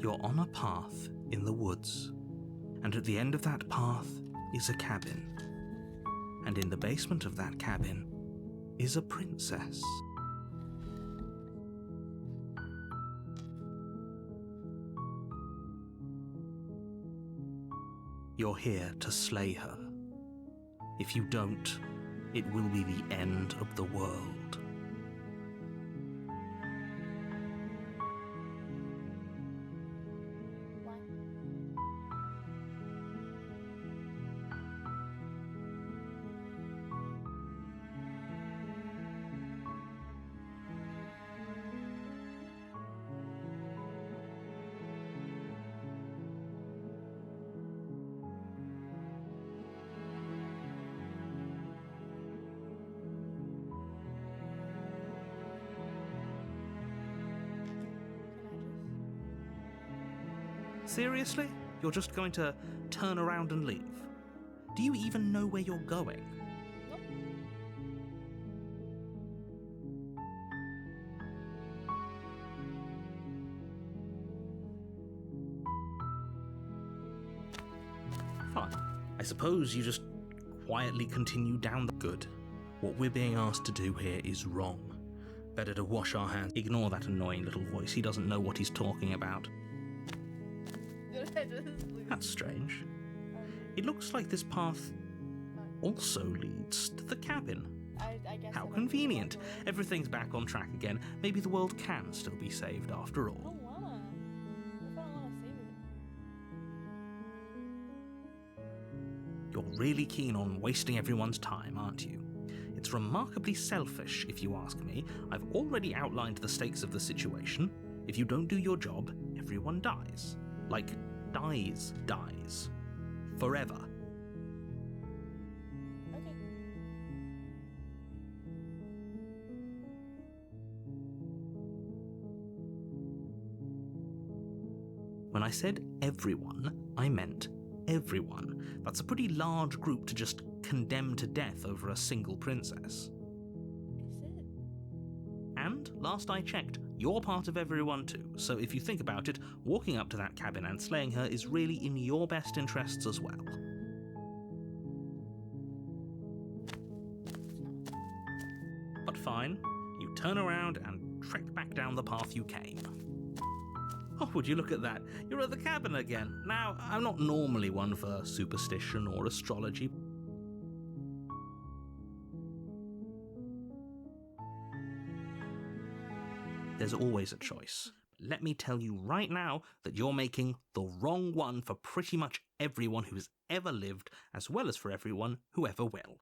You're on a path in the woods, and at the end of that path is a cabin. And in the basement of that cabin is a princess. You're here to slay her. If you don't, it will be the end of the world. Seriously? You're just going to turn around and leave? Do you even know where you're going? Nope. Fine. I suppose you just quietly continue down the good. What we're being asked to do here is wrong. Better to wash our hands. Ignore that annoying little voice. He doesn't know what he's talking about. That's strange. It looks like this path also leads to the cabin. I guess How convenient. Everything's back on track again. Maybe the world can still be saved after I all. don't wanna. What if I don't wanna save it? You're really keen on wasting everyone's time, aren't you? It's remarkably selfish, if you ask me. I've already outlined the stakes of the situation. If you don't do your job, everyone dies. Like, dies. Forever. Okay. When I said everyone, I meant everyone. That's a pretty large group to just condemn to death over a single princess. Is it? And, last I checked, you're part of everyone too, so if you think about it, walking up to that cabin and slaying her is really in your best interests as well. But fine, you turn around and trek back down the path you came. Oh, would you look at that? You're at the cabin again. Now, I'm not normally one for superstition or astrology. There's always a choice. Let me tell you right now that you're making the wrong one for pretty much everyone who's ever lived, as well as for everyone who ever will.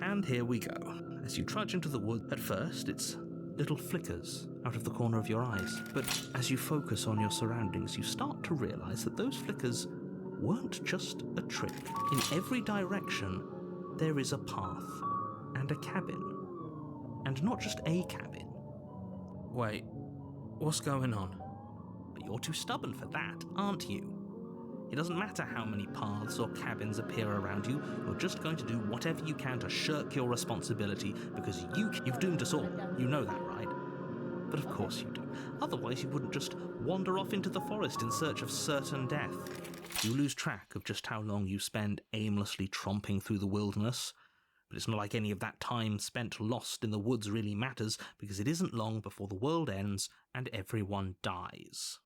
And here we go. As you trudge into the wood, at first it's little flickers out of the corner of your eyes. But as you focus on your surroundings, you start to realize that those flickers weren't just a trick. In every direction, there is a path and a cabin. And not just a cabin. Wait, what's going on? But you're too stubborn for that, aren't you? It doesn't matter how many paths or cabins appear around you, you're just going to do whatever you can to shirk your responsibility because you've doomed us all. You know that, right? But of course you do. Otherwise you wouldn't just wander off into the forest in search of certain death. You lose track of just how long you spend aimlessly tromping through the wilderness. But it's not like any of that time spent lost in the woods really matters, because it isn't long before the world ends and everyone dies.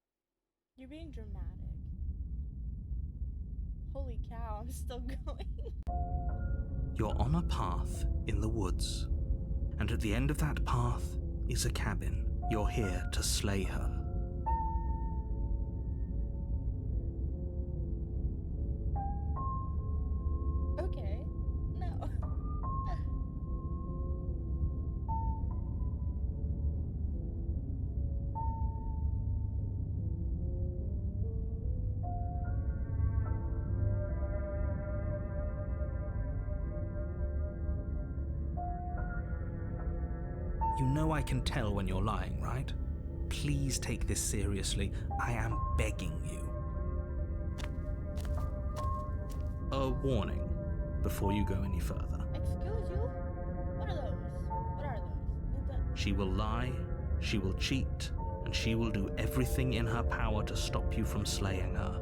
You're being dramatic. Holy cow, I'm still going. You're on a path in the woods, and at the end of that path is a cabin. You're here to slay her. Okay. No. You know I can tell when you're lying, right? Please take this seriously. I am begging you. A warning before you go any further. Excuse you? What are those? She will lie She will cheat, and she will do everything in her power to stop you from slaying her.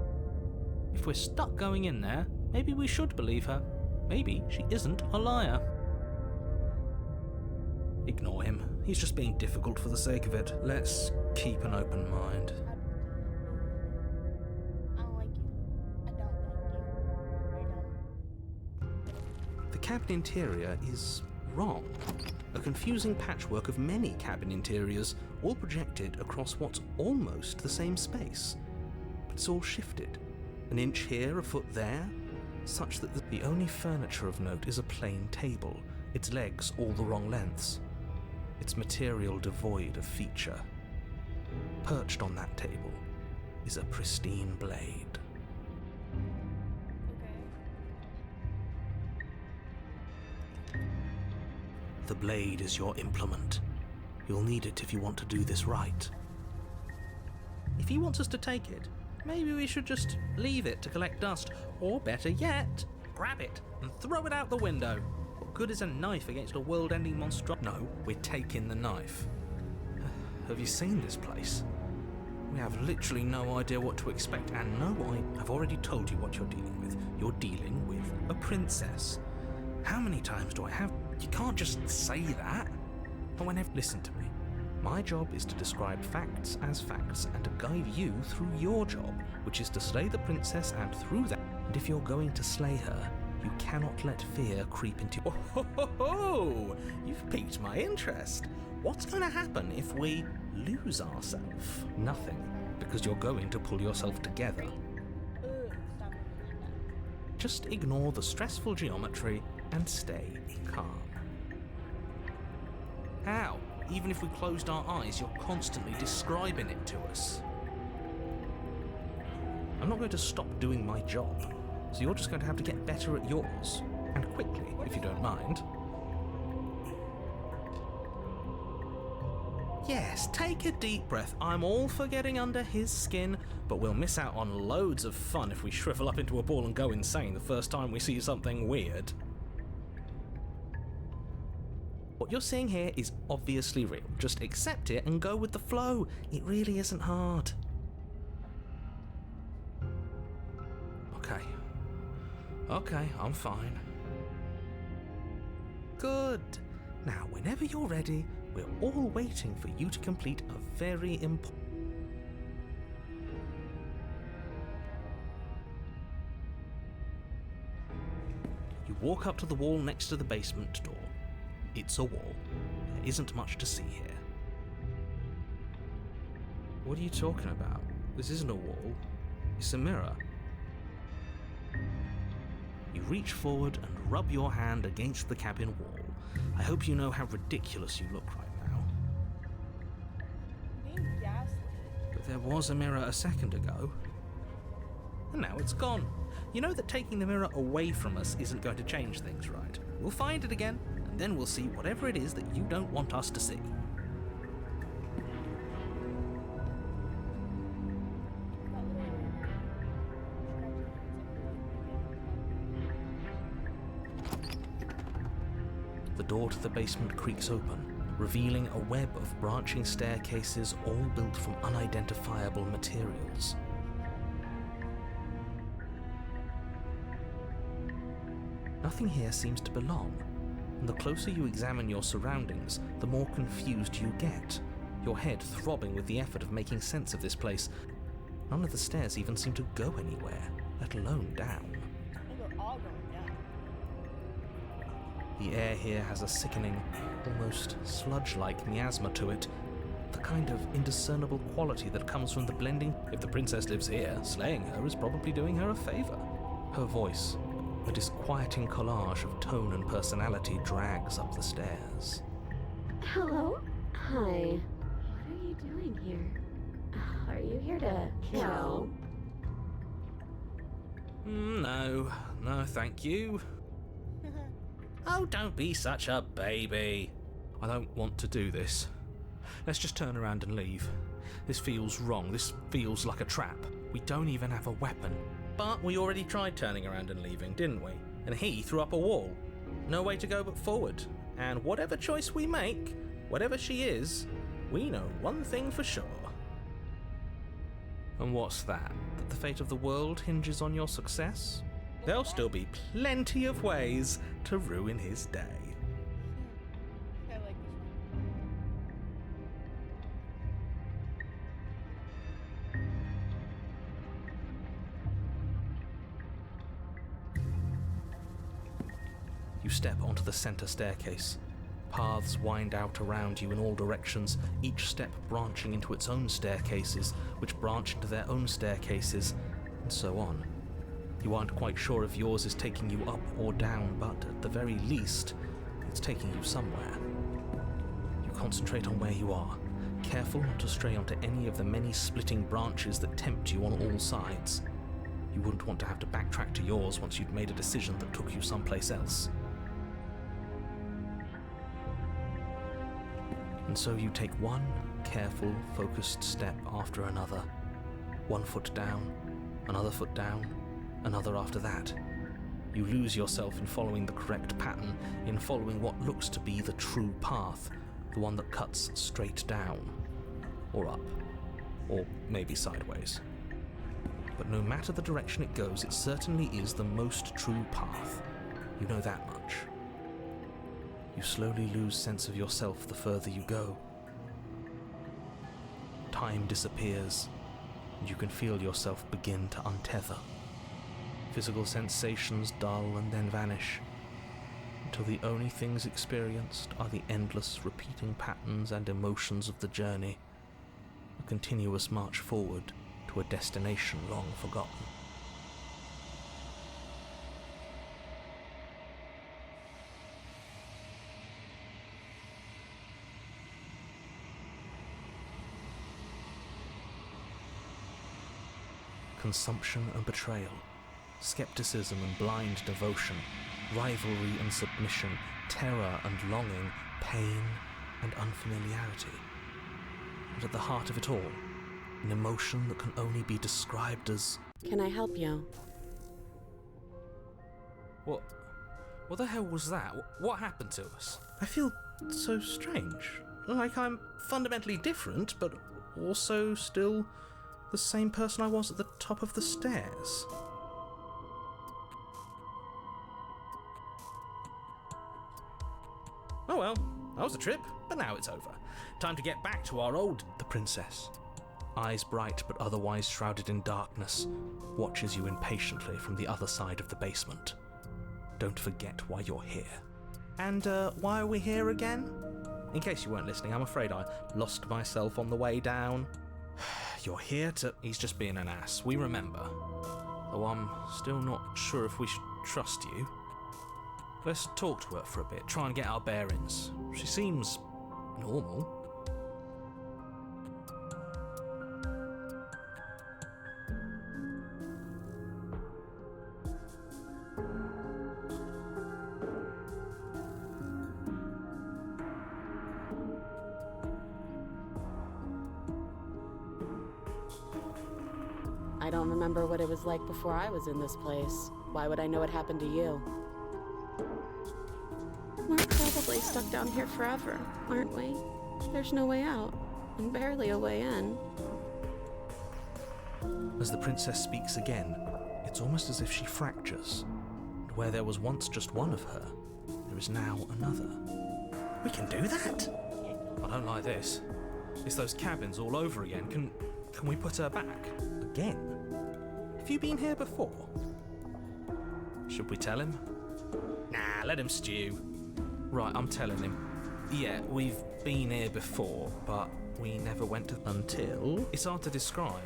If we're stuck going in there, maybe we should believe her. Maybe she isn't a liar. Ignore him. He's just being difficult for the sake of it. Let's keep an open mind. I don't like you. I don't like you. I don't. The cabin interior is wrong. A confusing patchwork of many cabin interiors, all projected across what's almost the same space. But it's all shifted. An inch here, a foot there, such that the only furniture of note is a plain table, its legs all the wrong lengths, its material devoid of feature. Perched on that table is a pristine blade. Okay. The blade is your implement. You'll need it if you want to do this right. If he wants us to take it, maybe we should just leave it to collect dust, or better yet, grab it and throw it out the window. What good is a knife against a world-ending monster? No, we're taking the knife. Have you seen this place? We have literally no idea what to expect, and no, I've already told you what you're dealing with. You're dealing with a princess. How many times do I have? You can't just say that. But whenever, listen to me. My job is to describe facts as facts and to guide you through your job, which is to slay the princess, and through that, and if you're going to slay her, you cannot let fear creep into... Oh, ho, ho, ho! You've piqued my interest. What's going to happen if we lose ourselves? Nothing, because you're going to pull yourself together. Stop doing that. Just ignore the stressful geometry and stay calm. How? Even if we closed our eyes, you're constantly describing it to us. I'm not going to stop doing my job, so you're just going to have to get better at yours, and quickly, if you don't mind. Yes, take a deep breath. I'm all for getting under his skin, but we'll miss out on loads of fun if we shrivel up into a ball and go insane the first time we see something weird. What you're seeing here is obviously real. Just accept it and go with the flow. It really isn't hard. Okay, I'm fine. Good. Now, whenever you're ready, we're all waiting for you to complete a very important... You walk up to the wall next to the basement door. It's a wall. There isn't much to see here. What are you talking about? This isn't a wall. It's a mirror. You reach forward and rub your hand against the cabin wall. I hope you know how ridiculous you look right now. Being ghastly. But there was a mirror a second ago. And now it's gone. You know that taking the mirror away from us isn't going to change things, right? We'll find it again, and then we'll see whatever it is that you don't want us to see. The door to the basement creaks open, revealing a web of branching staircases all built from unidentifiable materials. Nothing here seems to belong, and the closer you examine your surroundings, the more confused you get, your head throbbing with the effort of making sense of this place. None of the stairs even seem to go anywhere, let alone down. They're all going down. The air here has a sickening, almost sludge-like miasma to it, the kind of indiscernible quality that comes from the blending. If the princess lives here, slaying her is probably doing her a favor. Her voice, a disquieting collage of tone and personality, drags up the stairs. Hello? Hi. What are you doing here? Are you here to kill? No, thank you. Oh, don't be such a baby. I don't want to do this. Let's just turn around and leave. This feels wrong. This feels like a trap. We don't even have a weapon. But we already tried turning around and leaving, didn't we? And he threw up a wall. No way to go but forward. And whatever choice we make, whatever she is, we know one thing for sure. And what's that? That the fate of the world hinges on your success? There'll still be plenty of ways to ruin his day. I like this one. You step onto the center staircase. Paths wind out around you in all directions, each step branching into its own staircases, which branch into their own staircases, and so on. You aren't quite sure if yours is taking you up or down, but at the very least, it's taking you somewhere. You concentrate on where you are, careful not to stray onto any of the many splitting branches that tempt you on all sides. You wouldn't want to have to backtrack to yours once you'd made a decision that took you someplace else. And so you take one careful, focused step after another. 1 foot down, another foot down, another after that. You lose yourself in following the correct pattern, in following what looks to be the true path, the one that cuts straight down, or up, or maybe sideways. But no matter the direction it goes, it certainly is the most true path. You know that much. You slowly lose sense of yourself the further you go. Time disappears, and you can feel yourself begin to untether. Physical sensations dull and then vanish, until the only things experienced are the endless repeating patterns and emotions of the journey, a continuous march forward to a destination long forgotten. Consumption and betrayal, skepticism and blind devotion, rivalry and submission, terror and longing, pain and unfamiliarity. And at the heart of it all, an emotion that can only be described as... Can I help you? What the hell was that? What happened to us? I feel so strange. Like I'm fundamentally different, but also still the same person I was at the top of the stairs. Oh well, that was a trip, but now it's over. Time to get back to our old... The princess, eyes bright but otherwise shrouded in darkness, watches you impatiently from the other side of the basement. Don't forget why you're here. And why are we here again? In case you weren't listening, I'm afraid I lost myself on the way down. You're here to... He's just being an ass, we remember. Though I'm still not sure if we should trust you. Let's talk to her for a bit, try and get our bearings. She seems normal. I don't remember what it was like before I was in this place. Why would I know what happened to you? We're probably stuck down here forever, aren't we? There's no way out, and barely a way in. As the princess speaks again, it's almost as if she fractures. And where there was once just one of her, there is now another. We can do that? I don't like this. It's those cabins all over again. Can we put her back? Again? Have you been here before? Should we tell him? Nah, let him stew. Right, I'm telling him. Yeah, we've been here before, but we never went to... Until? It's hard to describe.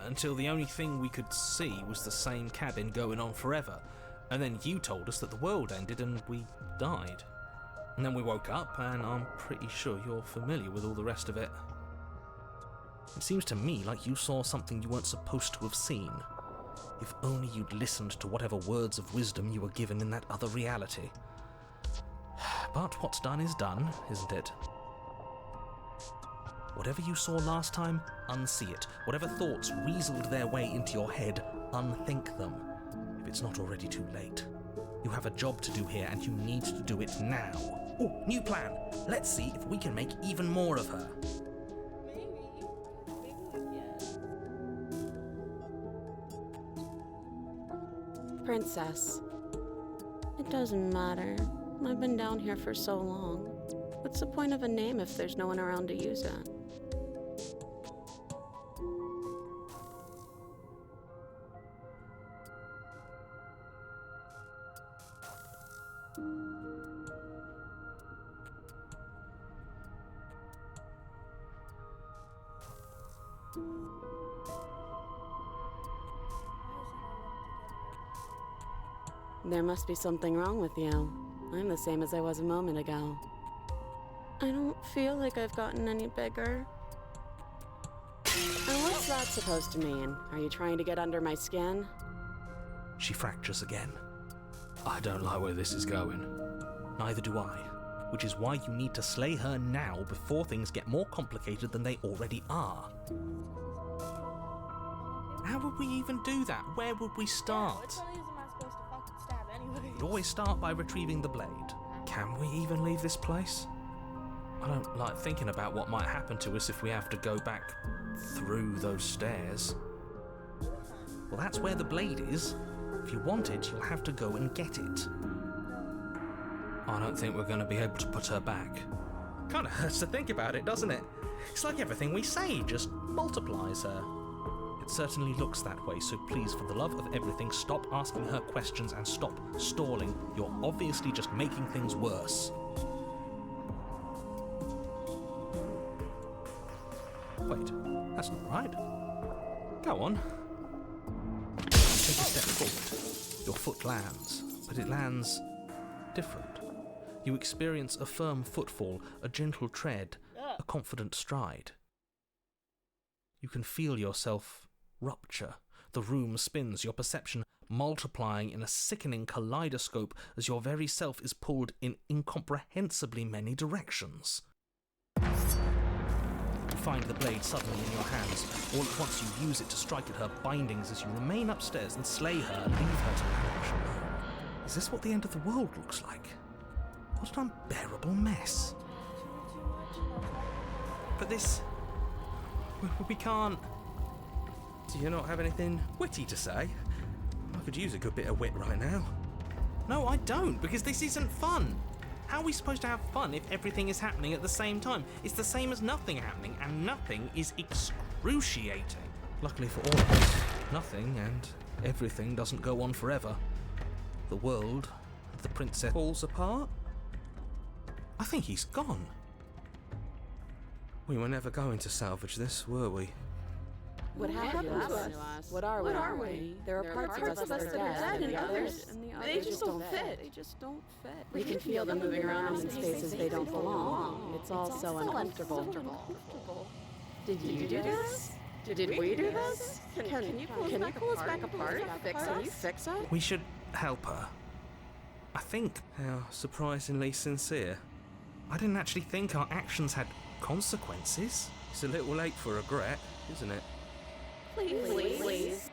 Until the only thing we could see was the same cabin going on forever. And then you told us that the world ended and we died. And then we woke up, and I'm pretty sure you're familiar with all the rest of it. It seems to me like you saw something you weren't supposed to have seen. If only you'd listened to whatever words of wisdom you were given in that other reality. But what's done is done, isn't it? Whatever you saw last time, unsee it. Whatever thoughts weaseled their way into your head, unthink them, if it's not already too late. You have a job to do here, and you need to do it now. Oh, new plan. Let's see if we can make even more of her. Princess. It doesn't matter. I've been down here for so long. What's the point of a name if there's no one around to use it? There must be something wrong with you. I'm the same as I was a moment ago. I don't feel like I've gotten any bigger. And what's that supposed to mean? Are you trying to get under my skin? She fractures again. I don't like where this is going. Neither do I. Which is why you need to slay her now before things get more complicated than they already are. How would we even do that? Where would we start? Which one of these am I supposed to fucking stab anyway? We'd always start by retrieving the blade. Can we even leave this place? I don't like thinking about what might happen to us if we have to go back through those stairs. Well, that's where the blade is. If you want it, you'll have to go and get it. I don't think we're going to be able to put her back. Kind of hurts to think about it, doesn't it? It's like everything we say just multiplies her. It certainly looks that way, so please, for the love of everything, stop asking her questions and stop stalling. You're obviously just making things worse. Wait, that's not right. Go on. Take a step forward. Your foot lands, but it lands different. You experience a firm footfall, a gentle tread, a confident stride. You can feel yourself rupture. The room spins, your perception multiplying in a sickening kaleidoscope as your very self is pulled in incomprehensibly many directions. You find the blade suddenly in your hands. All at once you use it to strike at her bindings as you remain upstairs and slay her and leave her to languish. Is this what the end of the world looks like? What an unbearable mess. But this... we can't... Do you not have anything witty to say? I could use a good bit of wit right now. No, I don't, because this isn't fun. How are we supposed to have fun if everything is happening at the same time? It's the same as nothing happening, and nothing is excruciating. Luckily for all of us, nothing and everything doesn't go on forever. The world of the princess falls apart. I think he's gone. We were never going to salvage this, were we? What happened to us? What are we? There are parts of us that are dead, and the others, they just don't fit. We can feel them moving around in spaces they don't belong. It's all so uncomfortable. Did you do this? Did we do this? Can you pull us back apart? Can you fix us? We should help her. I think. How surprisingly sincere. I didn't actually think our actions had consequences. It's a little late for regret, isn't it? Please.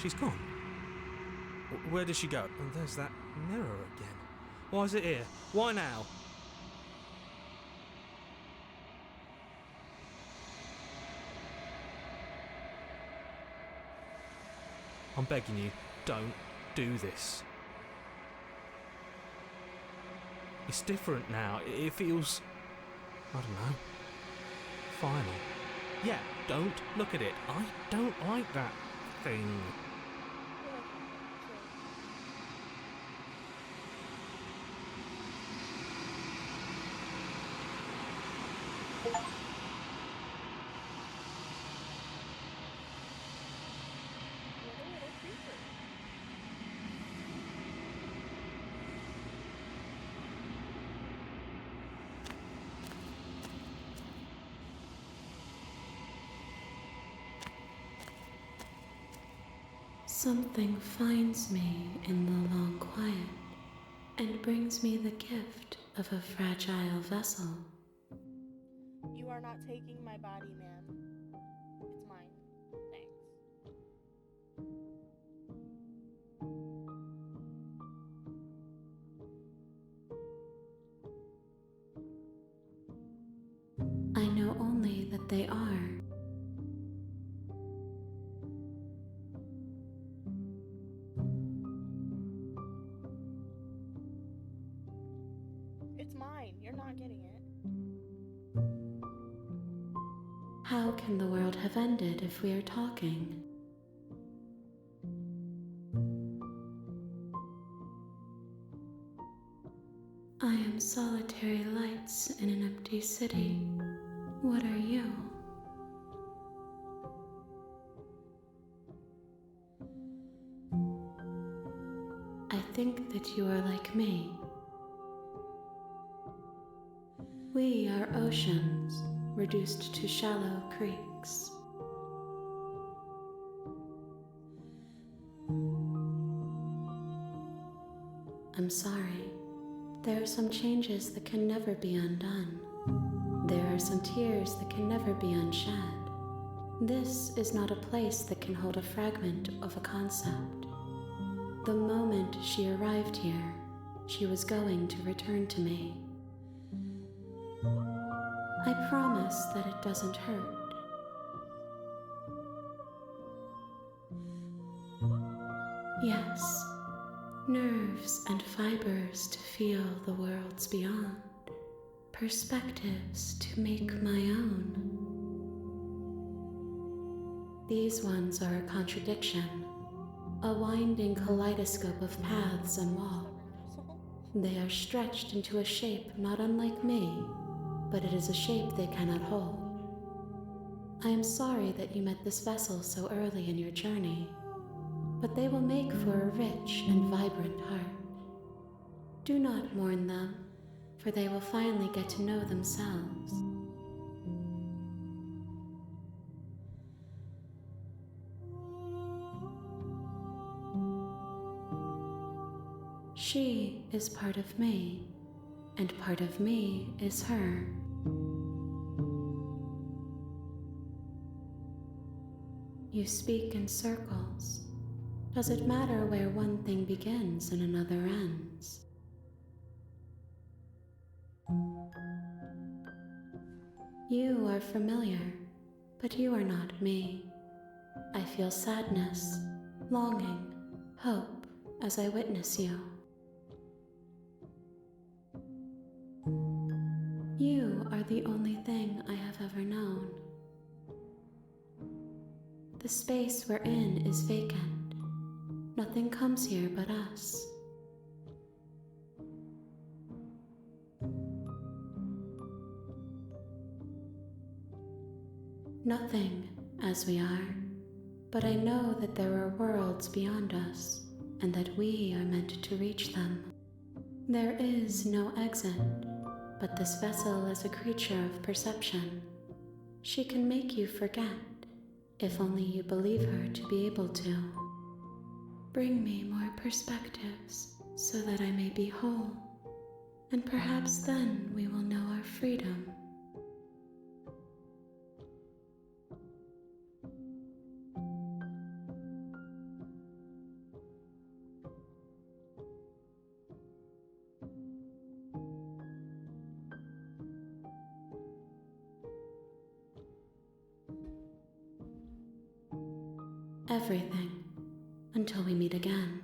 She's gone. Where did she go? And there's that mirror again. Why is it here? Why now? I'm begging you, don't do this. It's different now. It feels... I don't know. Final. Yeah, don't look at it. I don't like that thing. Something finds me in the long quiet and brings me the gift of a fragile vessel. You are not taking my body, man. they are. It's mine. You're not getting it. How can the world have ended if we are talking? I am solitary lights in an empty city. What are you? I think that you are like me. We are oceans, reduced to shallow creeks. I'm sorry. There are some changes that can never be undone. There are some tears that can never be unshed. This is not a place that can hold a fragment of a concept. The moment she arrived here, she was going to return to me. I promise that it doesn't hurt. Yes, nerves and fibers to feel the worlds beyond, perspectives to make my own. These ones are a contradiction, a winding kaleidoscope of paths and walls. They are stretched into a shape not unlike me, but it is a shape they cannot hold. I am sorry that you met this vessel so early in your journey, but they will make for a rich and vibrant heart. Do not mourn them, for they will finally get to know themselves. She is part of me, and part of me is her. You speak in circles. Does it matter where one thing begins and another ends? You are familiar, but you are not me. I feel sadness, longing, hope as I witness you. You are the only thing I have ever known. The space we're in is vacant. Nothing comes here but us. Nothing, as we are, but I know that there are worlds beyond us, and that we are meant to reach them. There is no exit, but this vessel is a creature of perception. She can make you forget, if only you believe her to be able to. Bring me more perspectives, so that I may be whole, and perhaps then we will know our freedom. Everything, until we meet again.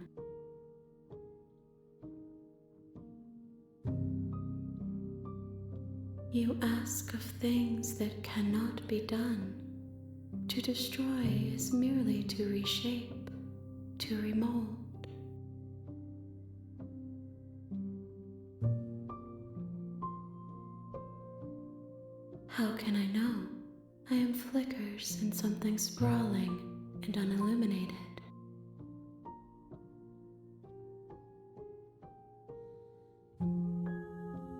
You ask of things that cannot be done. To destroy is merely to reshape, to remold. How can I know? I am flickers in something sprawling and unilluminated.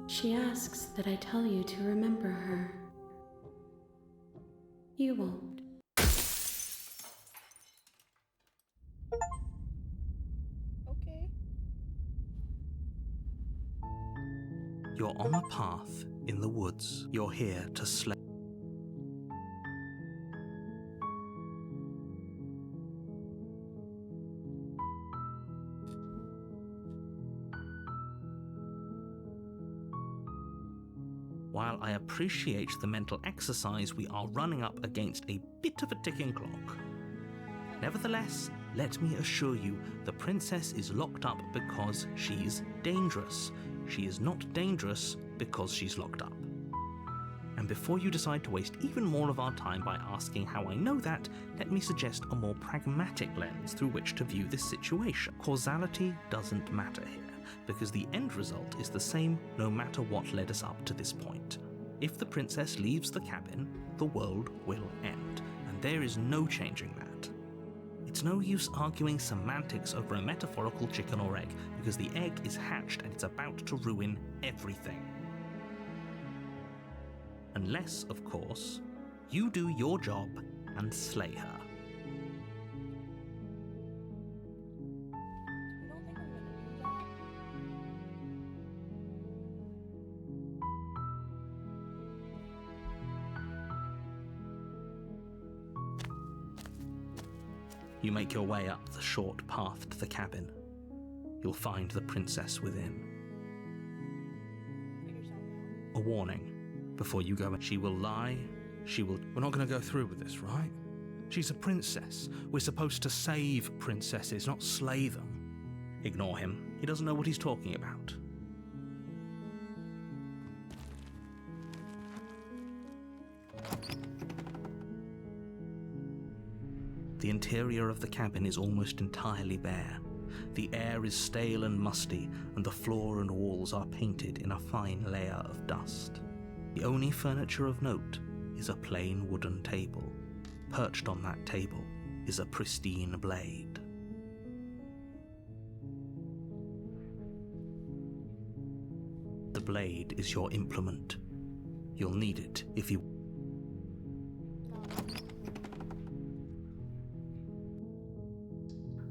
She asks that I tell you to remember her. You won't. Okay. You're on a path in the woods. You're here to slay. While while I appreciate the mental exercise, we are running up against a bit of a ticking clock. Nevertheless, let me assure you, the princess is locked up because she's dangerous. She is not dangerous because she's locked up. And before you decide to waste even more of our time by asking how I know that, let me suggest a more pragmatic lens through which to view this situation. Causality doesn't matter here, because the end result is the same no matter what led us up to this point. If the princess leaves the cabin, the world will end, and there is no changing that. It's no use arguing semantics over a metaphorical chicken or egg, because the egg is hatched and it's about to ruin everything. Unless, of course, you do your job and slay her. You don't think I'm gonna do that? You make your way up the short path to the cabin. You'll find the princess within. Figure something out. A warning. Before you go, she will lie, We're not going to go through with this, right? She's a princess. We're supposed to save princesses, not slay them. Ignore him. He doesn't know what he's talking about. The interior of the cabin is almost entirely bare. The air is stale and musty, and the floor and walls are painted in a fine layer of dust. The only furniture of note is a plain wooden table. Perched on that table is a pristine blade. The blade is your implement. You'll need it if you...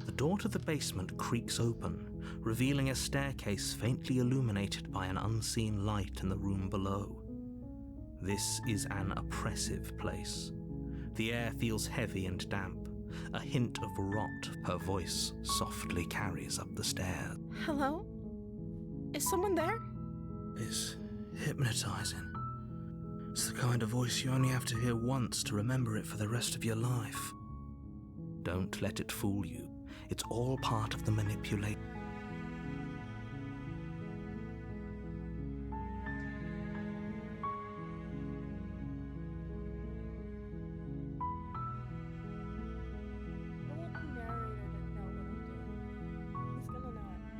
The door to the basement creaks open, revealing a staircase faintly illuminated by an unseen light in the room below. This is an oppressive place. The air feels heavy and damp. A hint of rot, her voice softly carries up the stairs. Hello? Is someone there? It's hypnotizing. It's the kind of voice you only have to hear once to remember it for the rest of your life. Don't let it fool you. It's all part of the manipulation. I want the narrator to know what I'm doing. He's gonna know it.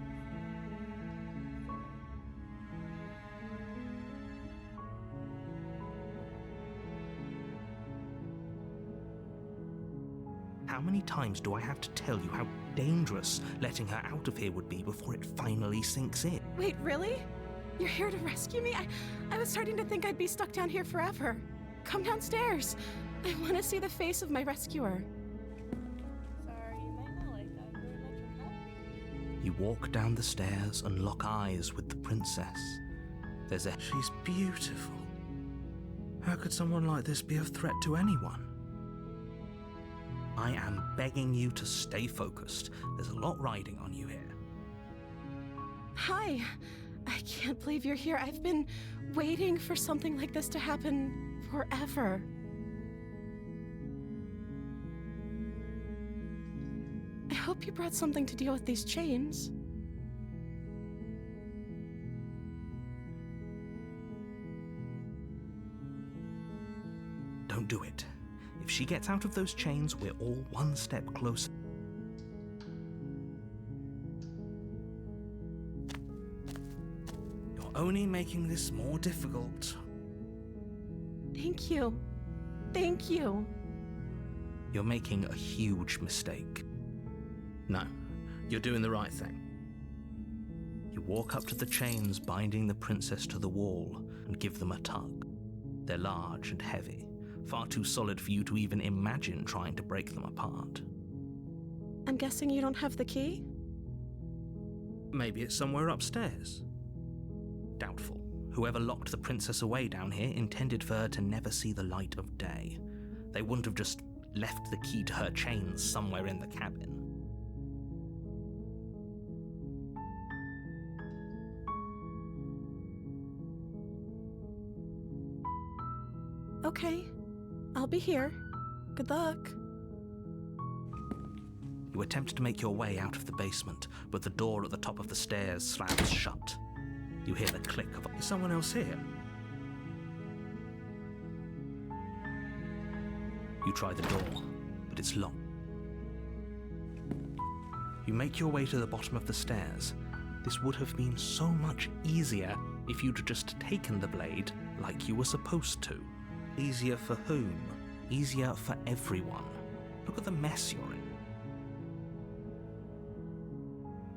How many times do I have to tell you how dangerous letting her out of here would be before it finally sinks in? Wait, really? You're here to rescue me? I was starting to think I'd be stuck down here forever. Come downstairs. I want to see the face of my rescuer. Sorry, you might not like that very much. I'm helping. You walk down the stairs and lock eyes with the princess. She's beautiful. How could someone like this be a threat to anyone? I am begging you to stay focused. There's a lot riding on you here. Hi. I can't believe you're here. I've been waiting for something like this to happen forever. I hope you brought something to deal with these chains. Don't do it. If she gets out of those chains, we're all one step closer. You're only making this more difficult. Thank you. Thank you. You're making a huge mistake. No, you're doing the right thing. You walk up to the chains binding the princess to the wall and give them a tug. They're large and heavy, far too solid for you to even imagine trying to break them apart. I'm guessing you don't have the key? Maybe it's somewhere upstairs. Doubtful. Whoever locked the princess away down here intended for her to never see the light of day. They wouldn't have just left the key to her chains somewhere in the cabin. Okay, I'll be here. Good luck. You attempt to make your way out of the basement, but the door at the top of the stairs slams shut. You hear the click of... Is someone else here? You try the door, but it's locked. You make your way to the bottom of the stairs. This would have been so much easier if you'd just taken the blade like you were supposed to. Easier for whom? Easier for everyone. Look at the mess you're in.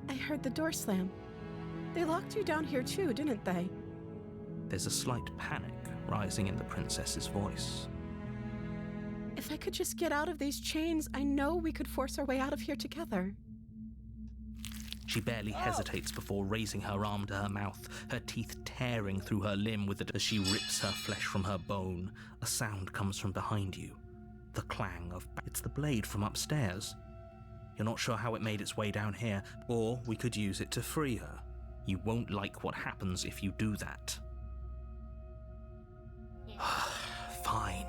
I heard the door slam. They locked you down here too, didn't they? There's a slight panic rising in the princess's voice. If I could just get out of these chains, I know we could force our way out of here together. She barely hesitates before raising her arm to her mouth, her teeth tearing through her limb with it as she rips her flesh from her bone. A sound comes from behind you. The clang of... It's the blade from upstairs. You're not sure how it made its way down here, or we could use it to free her. You won't like what happens if you do that. Fine.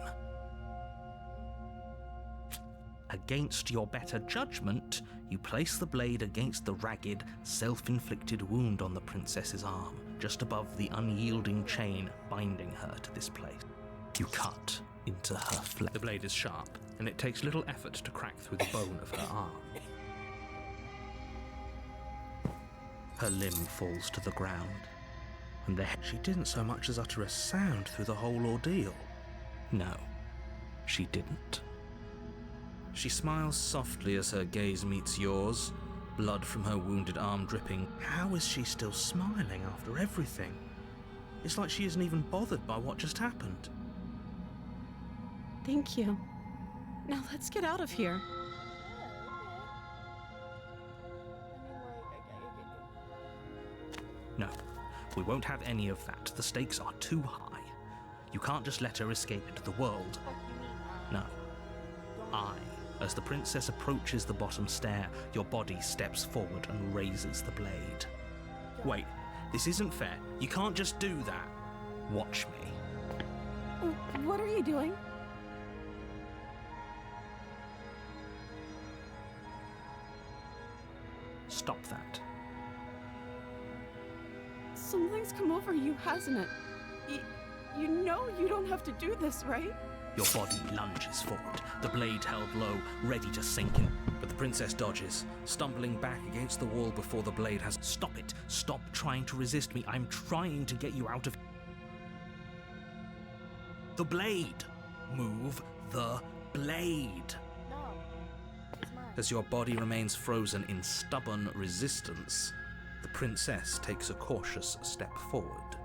Against your better judgment, you place the blade against the ragged, self-inflicted wound on the princess's arm, just above the unyielding chain binding her to this place. You cut into her flesh. The blade is sharp, and it takes little effort to crack through the bone of her arm. Her limb falls to the ground, and she didn't so much as utter a sound through the whole ordeal. No, she didn't. She smiles softly as her gaze meets yours, blood from her wounded arm dripping. How is she still smiling after everything? It's like she isn't even bothered by what just happened. Thank you. Now let's get out of here. No, we won't have any of that. The stakes are too high. You can't just let her escape into the world. No. As the princess approaches the bottom stair, your body steps forward and raises the blade. Wait, this isn't fair. You can't just do that. Watch me. What are you doing? Stop that. Something's come over you, hasn't it? You know you don't have to do this, right? Your body lunges forward, the blade held low, ready to sink in. But the princess dodges, stumbling back against the wall before the blade has... Stop it! Stop trying to resist me. I'm trying to get you out of... The blade! Move the blade! No. It's mine. As your body remains frozen in stubborn resistance, the princess takes a cautious step forward.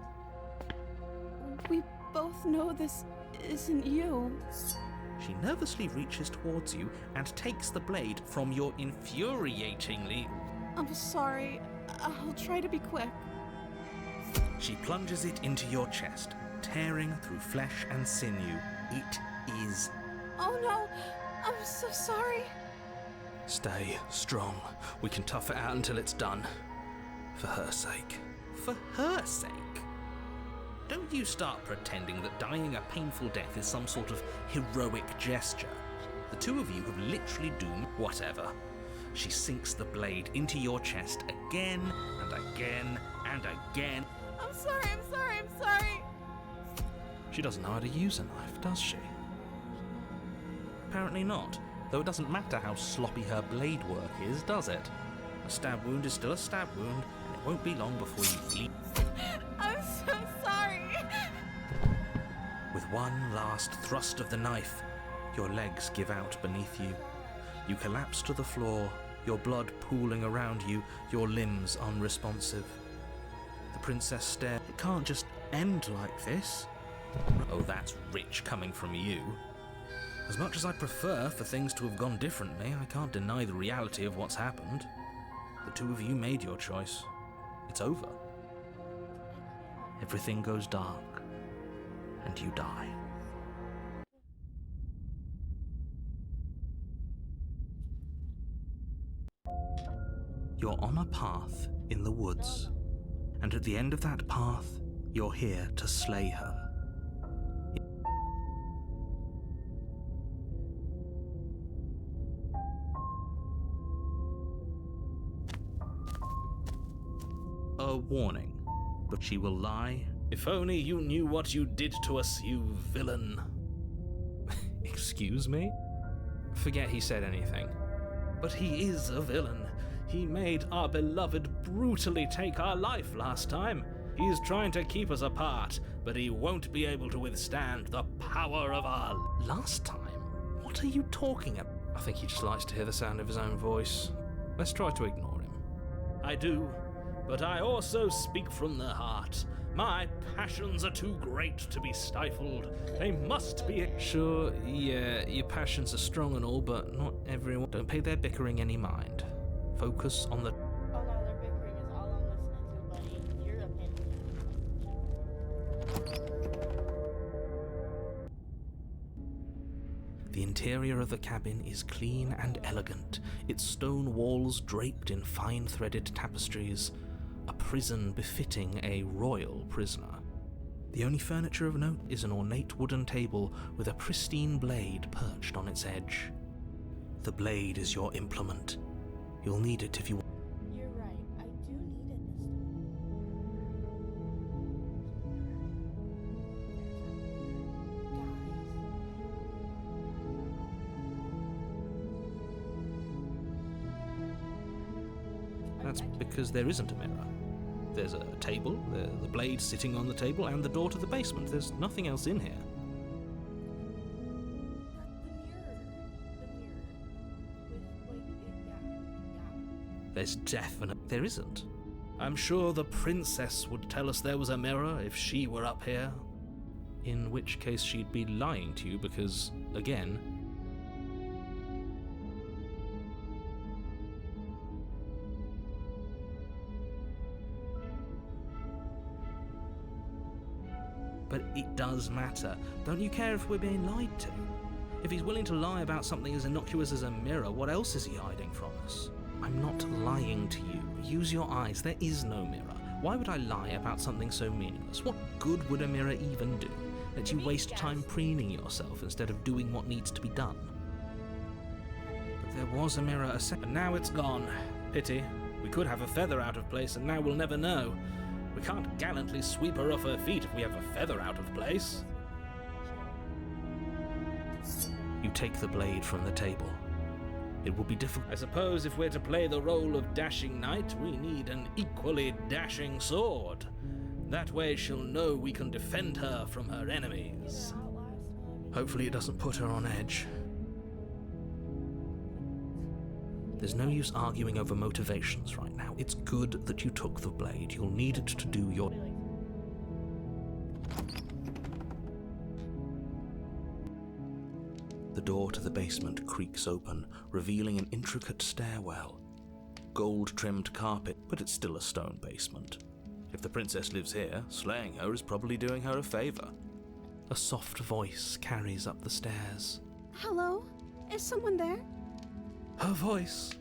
We both know this isn't you. She nervously reaches towards you and takes the blade from your infuriatingly... I'm sorry. I'll try to be quick. She plunges it into your chest, tearing through flesh and sinew. It is... Oh no! I'm so sorry. Stay strong. We can tough it out until it's done. For her sake. For her sake? Don't you start pretending that dying a painful death is some sort of heroic gesture. The two of you have literally doomed whatever. She sinks the blade into your chest again and again and again. I'm sorry. She doesn't know how to use a knife, does she? Apparently not, though it doesn't matter how sloppy her blade work is, does it? A stab wound is still a stab wound, and it won't be long before you bleed. I'm so sorry. With one last thrust of the knife, your legs give out beneath you. You collapse to the floor, your blood pooling around you, your limbs unresponsive. The princess stares. It can't just end like this. Oh, that's rich coming from you. As much as I prefer for things to have gone differently, I can't deny the reality of what's happened. The two of you made your choice. It's over. Everything goes dark, and you die. You're on a path in the woods, and at the end of that path, you're here to slay her. a warning, but she will lie. If only you knew what you did to us, you villain. Excuse me? Forget he said anything. But he is a villain. He made our beloved brutally take our life last time. He's trying to keep us apart, but he won't be able to withstand the power of our... Last time? What are you talking about? I think he just likes to hear the sound of his own voice. Let's try to ignore him. I do, but I also speak from the heart. My passions are too great to be stifled. They must be... Sure, yeah, your passions are strong and all, but not everyone. Don't pay their bickering any mind. Focus on the... Oh no, their bickering is all I'm listening to, buddy. Your opinion. The interior of the cabin is clean and elegant, its stone walls draped in fine-threaded tapestries, a prison befitting a royal prisoner. The only furniture of note is an ornate wooden table with a pristine blade perched on its edge. The blade is your implement. You'll need it if you want. You're right. I do need it this time. That's because there isn't a mirror. There's a table, the blade sitting on the table, and the door to the basement. There's nothing else in here. There's there isn't. I'm sure the princess would tell us there was a mirror if she were up here. In which case she'd be lying to you because, again... But it does matter. Don't you care if we're being lied to? If he's willing to lie about something as innocuous as a mirror, what else is he hiding from us? I'm not lying to you. Use your eyes. There is no mirror. Why would I lie about something so meaningless? What good would a mirror even do? Let you waste time preening yourself instead of doing what needs to be done. But there was a mirror a second. Now it's gone. Pity. We could have a feather out of place and now we'll never know. We can't gallantly sweep her off her feet if we have a feather out of place. You take the blade from the table. It will be difficult. I suppose if we're to play the role of dashing knight, we need an equally dashing sword. That way she'll know we can defend her from her enemies. Hopefully it doesn't put her on edge. There's no use arguing over motivations right now. It's good that you took the blade. You'll need it to do your... The door to the basement creaks open, revealing an intricate stairwell. Gold-trimmed carpet, but it's still a stone basement. If the princess lives here, slaying her is probably doing her a favor. A soft voice carries up the stairs. Hello? Is someone there? Her voice.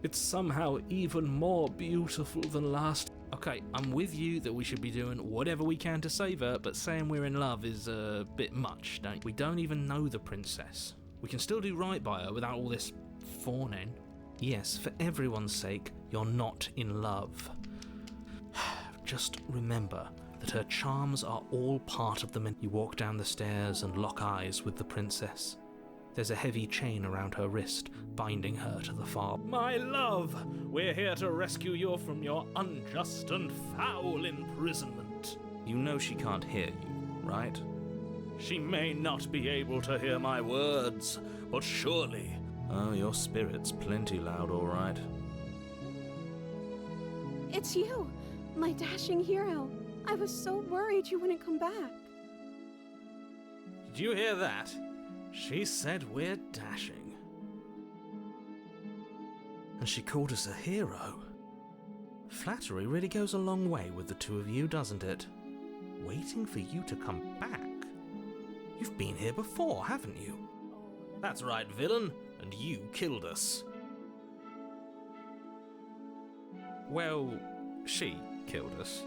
It's somehow even more beautiful than last. Okay, I'm with you that we should be doing whatever we can to save her, but saying we're in love is a bit much, don't we? We don't even know the princess. We can still do right by her without all this fawning. Yes, for everyone's sake, you're not in love. Just remember that her charms are all part of the... You walk down the stairs and lock eyes with the princess. There's a heavy chain around her wrist, binding her to the far... My love! We're here to rescue you from your unjust and foul imprisonment. You know she can't hear you, right? She may not be able to hear my words, but surely... Oh, your spirit's plenty loud, all right. It's you, my dashing hero. I was so worried you wouldn't come back. Did you hear that? She said we're dashing. And she called us a hero. Flattery really goes a long way with the two of you, doesn't it? Waiting for you to come back. You've been here before, haven't you? That's right, villain, and you killed us. Well, she killed us.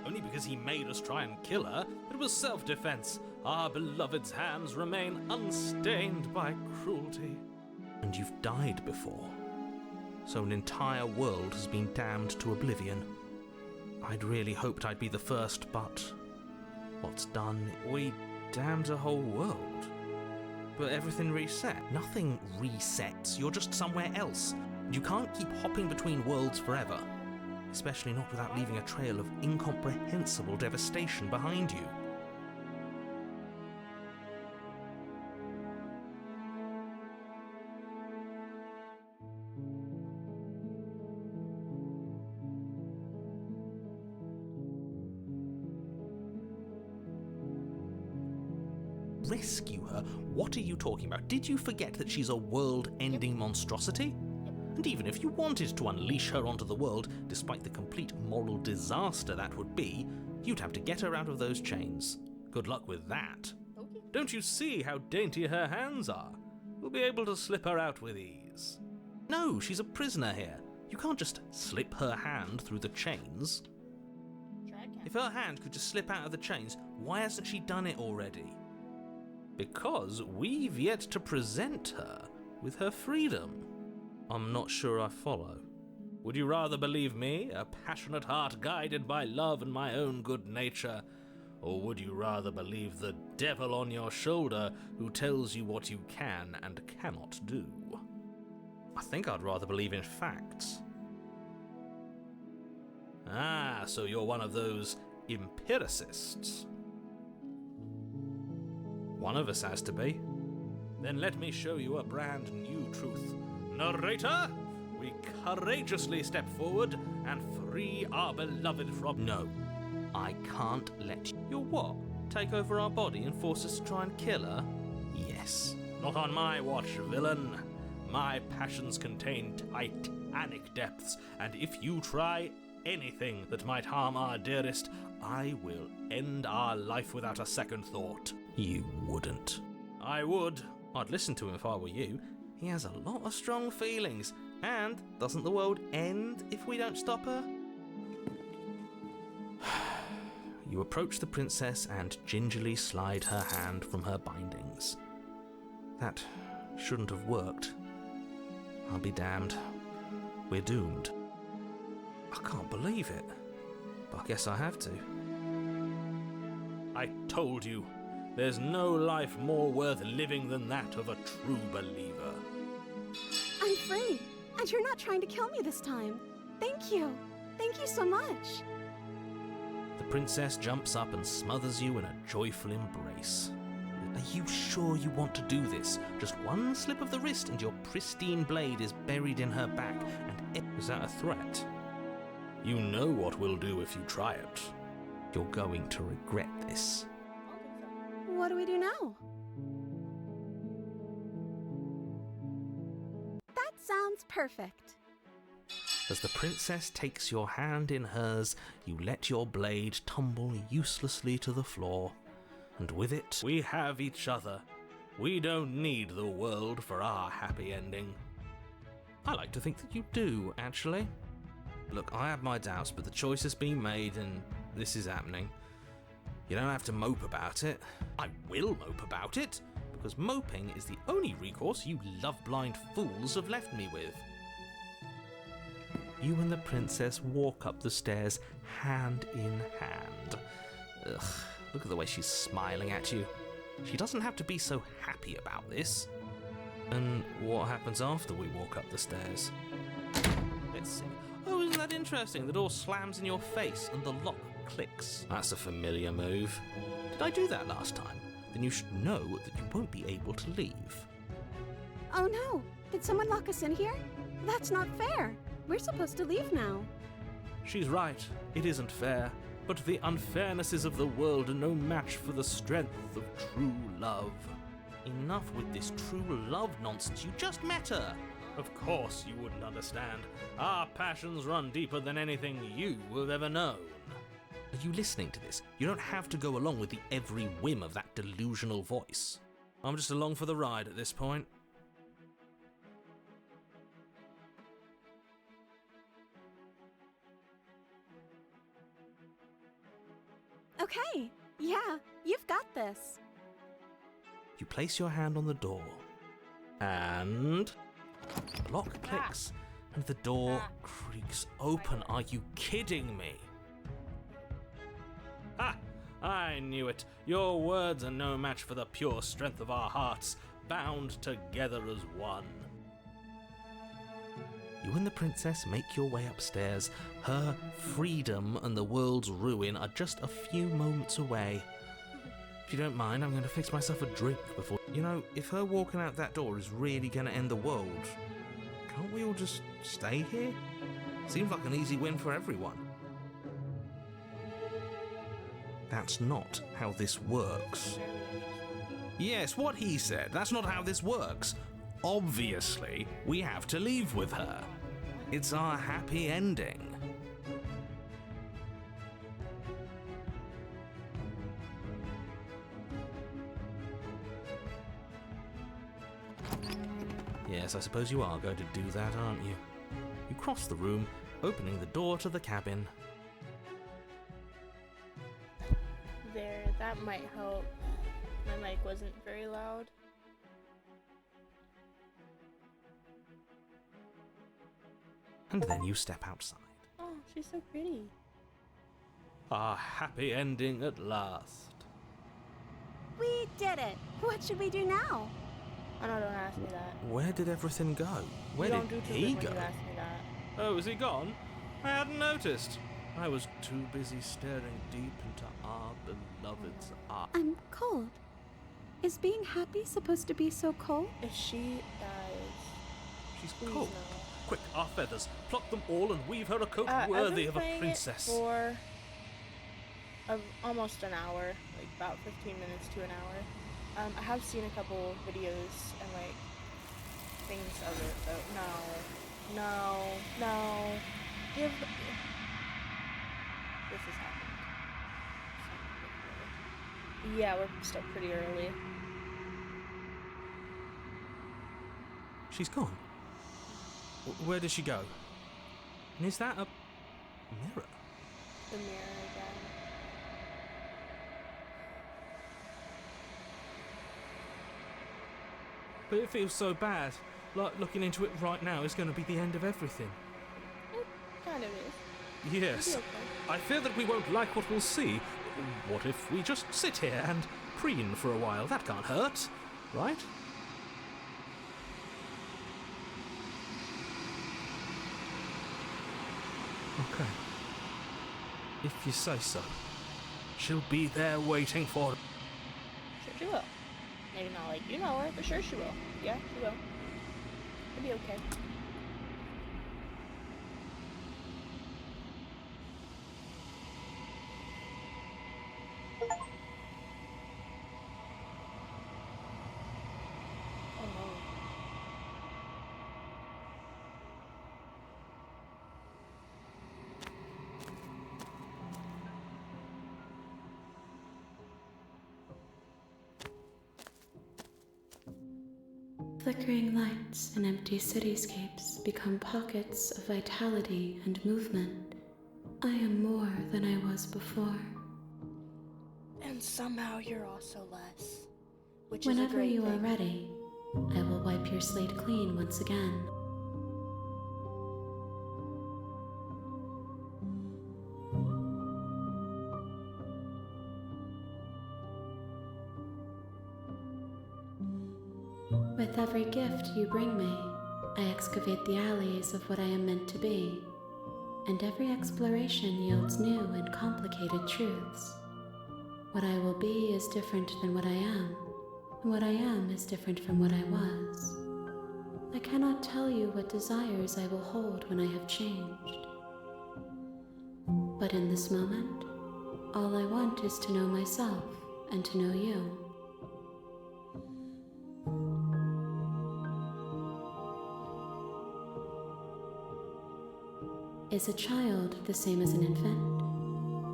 Only because he made us try and kill her. It was self-defense. Our beloved's hands remain unstained by cruelty. And you've died before. So an entire world has been damned to oblivion. I'd really hoped I'd be the first, but what's done? We damned a whole world. But everything reset. Nothing resets. You're just somewhere else. You can't keep hopping between worlds forever. Especially not without leaving a trail of incomprehensible devastation behind you. Rescue her? What are you talking about? Did you forget that she's a world-ending monstrosity? And even if you wanted to unleash her onto the world, despite the complete moral disaster that would be, you'd have to get her out of those chains. Good luck with that. Okay. Don't you see how dainty her hands are? We'll be able to slip her out with ease. No, she's a prisoner here. You can't just slip her hand through the chains. Sure I can. If her hand could just slip out of the chains, why hasn't she done it already? Because we've yet to present her with her freedom. I'm not sure I follow. Would you rather believe me, a passionate heart guided by love and my own good nature, or would you rather believe the devil on your shoulder who tells you what you can and cannot do? I think I'd rather believe in facts. Ah, so you're one of those empiricists. One of us has to be. Then let me show you a brand new truth. Narrator, we courageously step forward and free our beloved from... No, I can't let you... You what? Take over our body and force us to try and kill her? Yes. Not on my watch, villain. My passions contain titanic depths, and if you try anything that might harm our dearest, I will end our life without a second thought. You wouldn't. I would. I'd listen to him if I were you. He has a lot of strong feelings. And doesn't the world end if we don't stop her? You approach the princess and gingerly slide her hand from her bindings. That shouldn't have worked. I'll be damned. We're doomed. I can't believe it. But I guess I have to. I told you. There's no life more worth living than that of a true believer. I'm free, and you're not trying to kill me this time. Thank you. Thank you so much. The princess jumps up and smothers you in a joyful embrace. Are you sure you want to do this? Just one slip of the wrist and your pristine blade is buried in her back, and is that a threat? You know what we'll do if you try it. You're going to regret this. What do we do now? That sounds perfect. As the princess takes your hand in hers, you let your blade tumble uselessly to the floor. And with it, we have each other. We don't need the world for our happy ending. I like to think that you do, actually. Look, I have my doubts, but the choice has been made and this is happening. You don't have to mope about it. I will mope about it, because moping is the only recourse you love-blind fools have left me with. You and the princess walk up the stairs, hand in hand. Ugh, look at the way she's smiling at you. She doesn't have to be so happy about this. And what happens after we walk up the stairs? Let's see. Oh, isn't that interesting? The door slams in your face and the lock clicks. That's a familiar move. Did I do that last time? Then you should know that you won't be able to leave. Oh no! Did someone lock us in here? That's not fair! We're supposed to leave now. She's right. It isn't fair. But the unfairnesses of the world are no match for the strength of true love. Enough with this true love nonsense. You just met her. Of course you wouldn't understand. Our passions run deeper than anything you have ever known. Are you listening to this? You don't have to go along with the every whim of that delusional voice. I'm just along for the ride at this point. Okay, yeah, you've got this. You place your hand on the door, and the lock clicks, and the door creaks open. Are you kidding me? I knew it. Your words are no match for the pure strength of our hearts, bound together as one. You and the princess make your way upstairs. Her freedom and the world's ruin are just a few moments away. If you don't mind, I'm going to fix myself a drink before... You know, if her walking out that door is really going to end the world, can't we all just stay here? Seems like an easy win for everyone. That's not how this works. Yes, what he said. That's not how this works. Obviously, we have to leave with her. It's our happy ending. Yes, I suppose you are going to do that, aren't you? You cross the room, opening the door to the cabin. There, that might help. My mic wasn't very loud. And then you step outside. Oh, she's so pretty. Our happy ending at last. We did it! What should we do now? Oh no, don't ask me that. Where did everything go? Where You did don't do too he good go? when you ask me that. Oh, is he gone? I hadn't noticed. I was too busy staring deep into our beloved's eyes. I'm cold. Is being happy supposed to be so cold? If she dies, She's please cold. no. Quick, our feathers. Pluck them all and weave her a coat I've worthy been of a playing it princess. for almost an hour, like about 15 minutes to an hour. I have seen a couple videos and like things of it, but no. Give. This is happening. Yeah, we're still pretty early. She's gone. Where did she go? And is that a mirror? The mirror again. But it feels so bad. Like looking into it right now is going to be the end of everything. It kind of is. Yes. It'll be okay. I fear that we won't like what we'll see. What if we just sit here and preen for a while? That can't hurt, right? Okay. If you say so. She'll be there waiting for... Sure she will. Maybe not like you know her, but sure she will. Yeah, she will. It'll be okay. Oh no. Flickering lights and empty cityscapes become pockets of vitality and movement. I am more than I was before. And somehow you're also less. Which is a Whenever great you are thing. ready, I will wipe your slate clean once again. With every gift you bring me, I excavate the alleys of what I am meant to be, and every exploration yields new and complicated truths. What I will be is different than what I am, and what I am is different from what I was. I cannot tell you what desires I will hold when I have changed. But in this moment, all I want is to know myself and to know you. Is a child the same as an infant?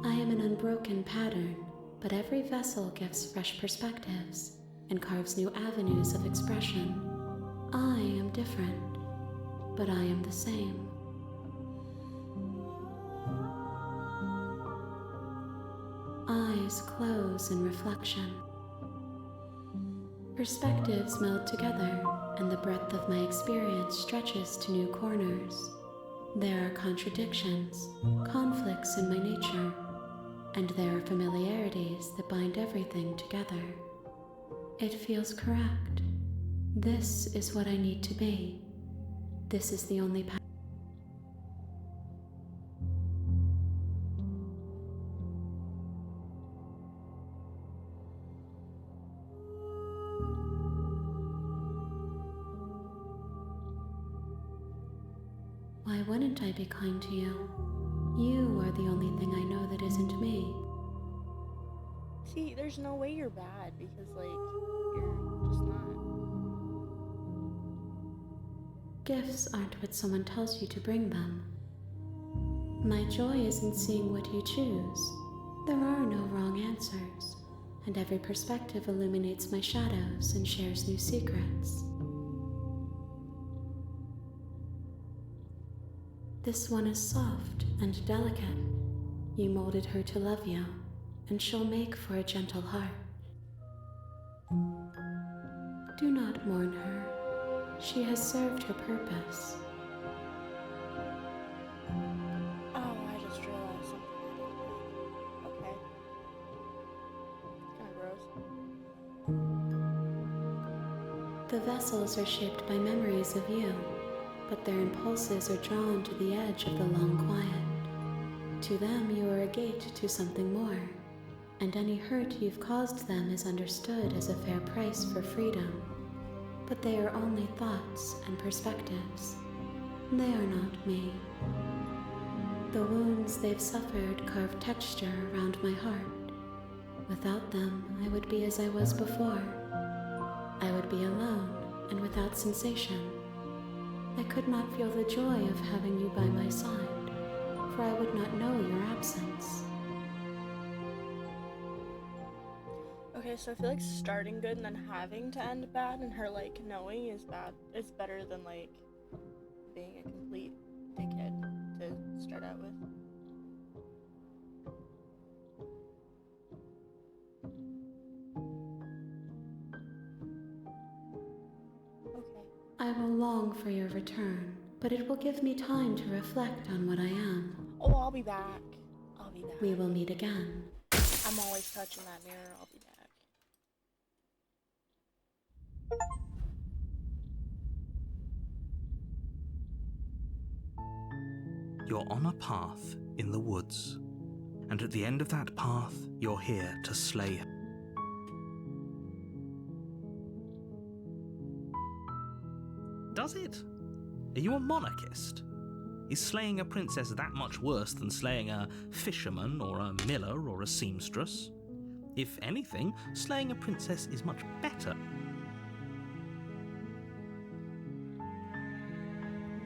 I am an unbroken pattern, but every vessel gives fresh perspectives and carves new avenues of expression. I am different, but I am the same. Eyes close in reflection. Perspectives meld together, and the breadth of my experience stretches to new corners. There are contradictions, conflicts in my nature, and there are familiarities that bind everything together. It feels correct. This is what I need to be. This is the only path. Why wouldn't I be kind to you? You are the only thing I know that isn't me. See, there's no way you're bad because, like, you're just not. Gifts aren't what someone tells you to bring them. My joy is in seeing what you choose. There are no wrong answers, and every perspective illuminates my shadows and shares new secrets. This one is soft and delicate. You molded her to love you, and she'll make for a gentle heart. Do not mourn her. She has served her purpose. Oh, I just realized something. Okay. Kind of gross. The vessels are shaped by memories of you, but their impulses are drawn to the edge of the long quiet. To them, you are a gate to something more, and any hurt you've caused them is understood as a fair price for freedom. But they are only thoughts and perspectives. They are not me. The wounds they've suffered carve texture around my heart. Without them, I would be as I was before. I would be alone and without sensation. I could not feel the joy of having you by my side, for I would not know your absence. Okay, so I feel like starting good and then having to end bad and her, like, knowing is bad. It's better than, like, being a complete dickhead to start out with. Okay. I will long for your return, but it will give me time to reflect on what I am. Oh, I'll be back. I'll be back. We will meet again. I'm always touching that mirror. I'll be back. You're on a path in the woods, and at the end of that path, you're here to slay her. Does it? Are you a monarchist? Is slaying a princess that much worse than slaying a fisherman or a miller or a seamstress? If anything, slaying a princess is much better.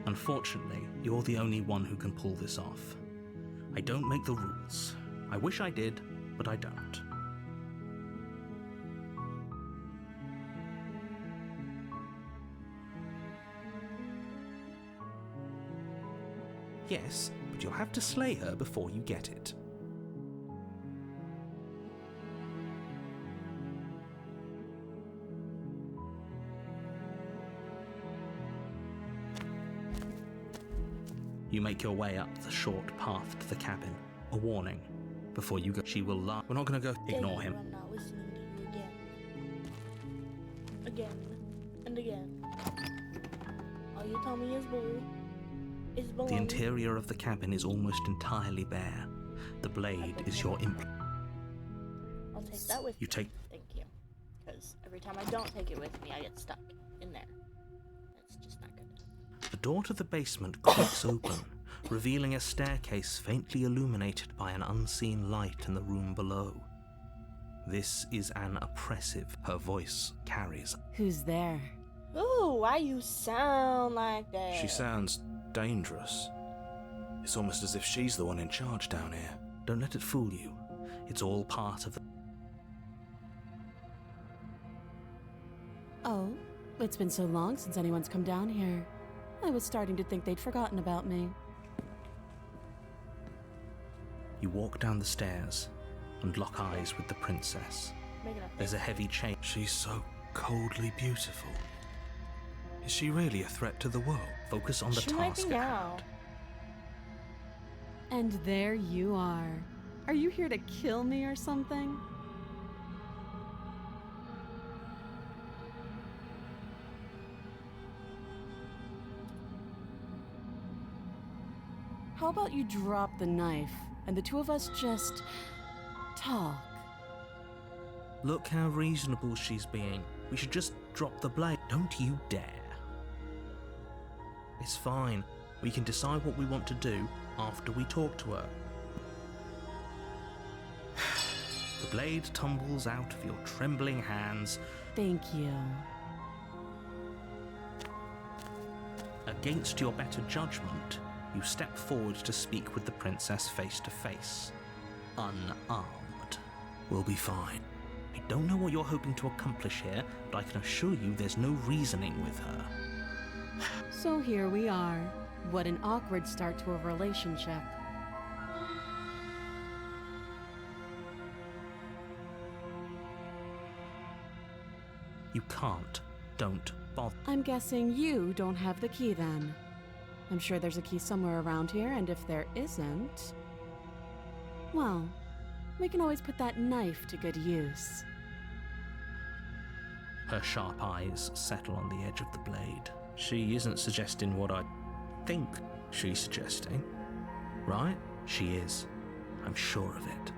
Unfortunately, you're the only one who can pull this off. I don't make the rules. I wish I did, but I don't. Yes, but you'll have to slay her before you get it. You make your way up the short path to the cabin. A warning. Before you go, she will lie. We're not going to go. Ignore him. I'm not listening to you again. Again. And again. All you tell me is bull. Is baloney. The interior of the cabin is almost entirely bare. The blade is your implement. I'll take that with You me. take. Thank you. Because every time I don't take it with me, I get stuck in there. That's just not good. The door to the basement creaks open, revealing a staircase faintly illuminated by an unseen light in the room below. This is an oppressive. Her voice carries. Who's there? Ooh, why you sound like that? She sounds dangerous. It's almost as if she's the one in charge down here. Don't let it fool you. It's all part of the... Oh, it's been so long since anyone's come down here. I was starting to think they'd forgotten about me. You walk down the stairs and lock eyes with the princess. There's a heavy chain. She's so coldly beautiful. Is she really a threat to the world? Focus on the She might be task at now. hand. And there you are. Are you here to kill me or something? How about you drop the knife and the two of us just talk? Look how reasonable she's being. We should just drop the blade. Don't you dare. It's fine. We can decide what we want to do after we talk to her. The blade tumbles out of your trembling hands. Thank you. Against your better judgment, you step forward to speak with the princess face to face. Unarmed. We'll be fine. I don't know what you're hoping to accomplish here, but I can assure you there's no reasoning with her. So here we are. What an awkward start to a relationship. You can't. Don't bother. I'm guessing you don't have the key then. I'm sure there's a key somewhere around here, and if there isn't, well, we can always put that knife to good use. Her sharp eyes settle on the edge of the blade. She isn't suggesting what I think she's suggesting, right? She is. I'm sure of it.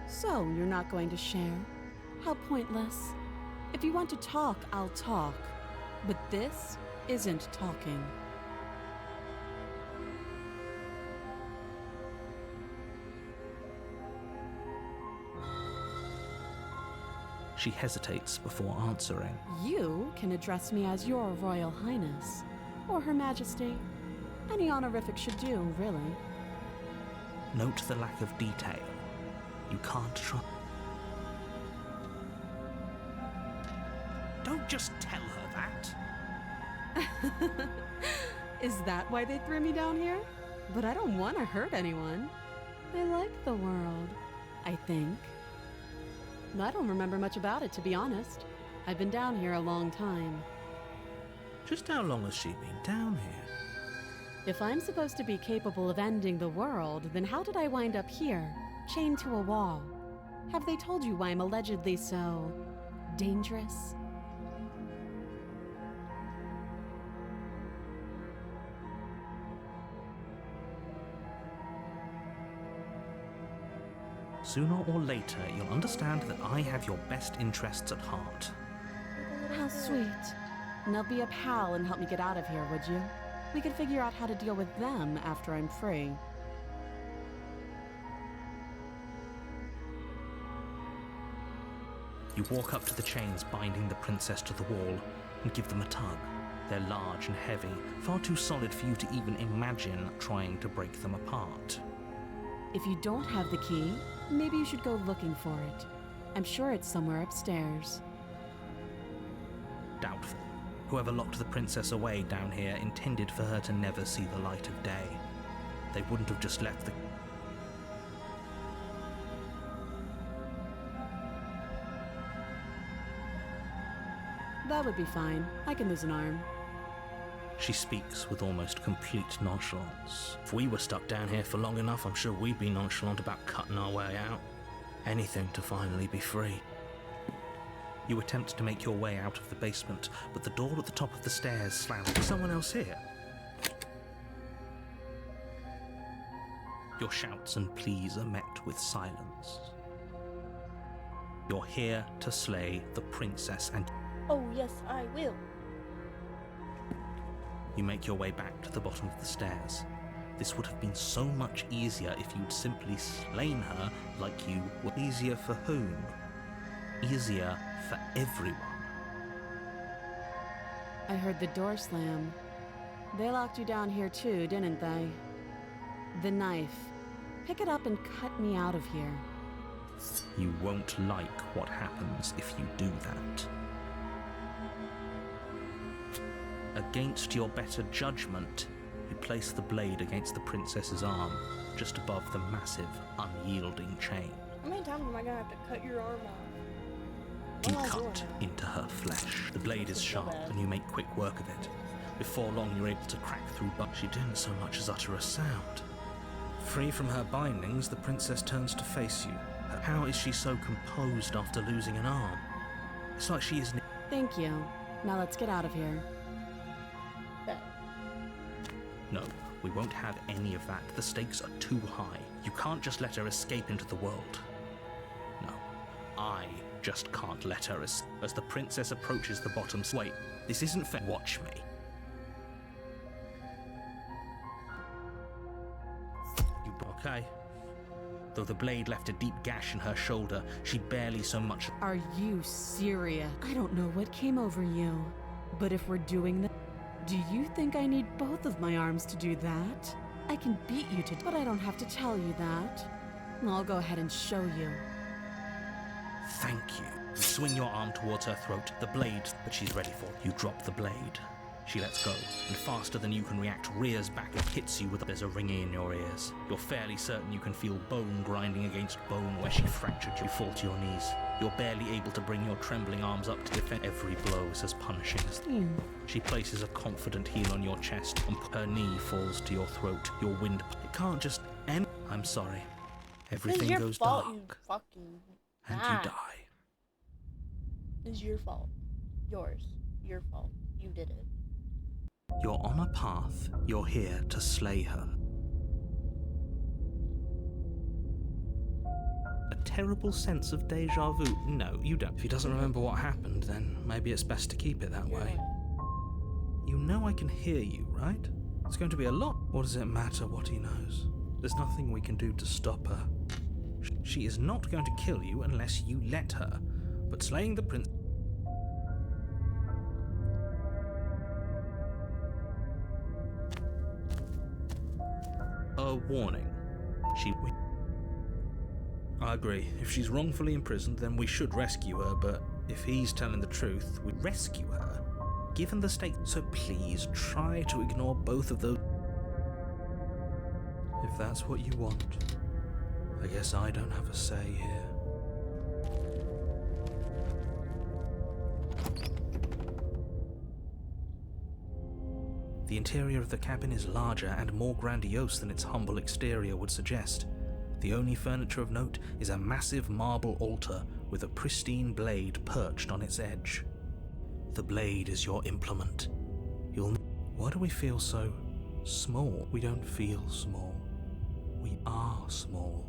So, you're not going to share? How pointless. If you want to talk, I'll talk. But this isn't talking. She hesitates before answering. You can address me as Your Royal Highness, or Her Majesty. Any honorific should do, really. Note the lack of detail. You can't trust. Don't just tell her that. Is that why they threw me down here? But I don't want to hurt anyone. I like the world, I think. I don't remember much about it, to be honest. I've been down here a long time. Just how long has she been down here? If I'm supposed to be capable of ending the world, then how did I wind up here, chained to a wall? Have they told you why I'm allegedly so dangerous? Sooner or later, you'll understand that I have your best interests at heart. How sweet. Now be a pal and help me get out of here, would you? We could figure out how to deal with them after I'm free. You walk up to the chains binding the princess to the wall and give them a tug. They're large and heavy, far too solid for you to even imagine trying to break them apart. If you don't have the key, maybe you should go looking for it. I'm sure it's somewhere upstairs. Doubtful. Whoever locked the princess away down here intended for her to never see the light of day. They wouldn't have just left the... That would be fine. I can lose an arm. She speaks with almost complete nonchalance. If we were stuck down here for long enough, I'm sure we'd be nonchalant about cutting our way out. Anything to finally be free. You attempt to make your way out of the basement, but the door at the top of the stairs slams. Is someone else here? Your shouts and pleas are met with silence. You're here to slay the princess and... Oh, yes, I will. You make your way back to the bottom of the stairs. This would have been so much easier if you'd simply slain her like you were. Easier for whom? Easier for everyone. I heard the door slam. They locked you down here too, didn't they? The knife. Pick it up and cut me out of here. You won't like what happens if you do that. Against your better judgment, you place the blade against the princess's arm, just above the massive, unyielding chain. How many times am I gonna have to cut your arm off? You What am I doing cut now? into her flesh. The blade is This is so sharp, bad. and you make quick work of it. Before long, you're able to crack through, but she didn't so much as utter a sound. Free from her bindings, the princess turns to face you. How is she so composed after losing an arm? It's like she isn't. Thank you. Now let's get out of here. Bet. No, we won't have any of that. The stakes are too high. You can't just let her escape into the world. No, I just can't let her as the princess approaches the bottom. Wait, this isn't fair. Watch me. You okay? Though the blade left a deep gash in her shoulder, she barely so much. Are you serious? I don't know what came over you, but if we're doing that, do you think I need both of my arms to do that? I can beat you to, but I don't have to tell you that. I'll go ahead and show you. Thank you. You swing your arm towards her throat, the blade, but she's ready for it. You drop the blade. She lets go, and faster than you can react, rears back and hits you with. There's a ringing in your ears. You're fairly certain you can feel bone grinding against bone where she fractured you. You fall to your knees. You're barely able to bring your trembling arms up to defend. Every blow is as punishing as. She places a confident heel on your chest, and her knee falls to your throat. Your wind. It can't just end. I'm sorry. This Everything is your goes fault, dark, you fucking. and Ah. you die. It's your fault. Yours. Your fault. You did it. You're on a path. You're here to slay her. A terrible sense of deja vu. No, you don't. If he doesn't remember what happened, then maybe it's best to keep it that way. You know I can hear you, right? It's going to be a lot. What does it matter what he knows? There's nothing we can do to stop her. She is not going to kill you unless you let her. But slaying the prince... A warning. I agree. If she's wrongfully imprisoned, then we should rescue her, but if he's telling the truth, we rescue her. Given the state, so please try to ignore both of those. If that's what you want, I guess I don't have a say here. The interior of the cabin is larger and more grandiose than its humble exterior would suggest. The only furniture of note is a massive marble altar with a pristine blade perched on its edge. The blade is your implement. Why do we feel so small? We don't feel small. We are small.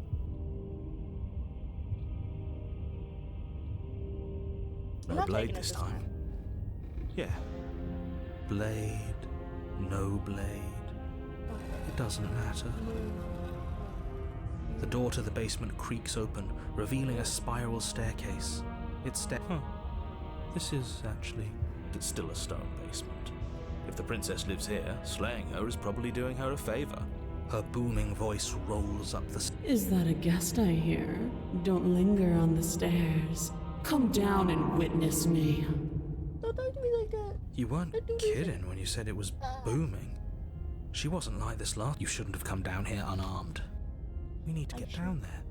I'm No not blade taking it this this time. Yeah. Blade. No blade. It doesn't matter. The door to the basement creaks open, revealing a spiral staircase. It's This is actually... It's still a stone basement. If the princess lives here, slaying her is probably doing her a favor. Her booming voice rolls up the... Is that a guest I hear? Don't linger on the stairs. Come down and witness me. Don't talk to me like that. You weren't kidding when you said it was booming. She wasn't like this last... You shouldn't have come down here unarmed. We need to get down there.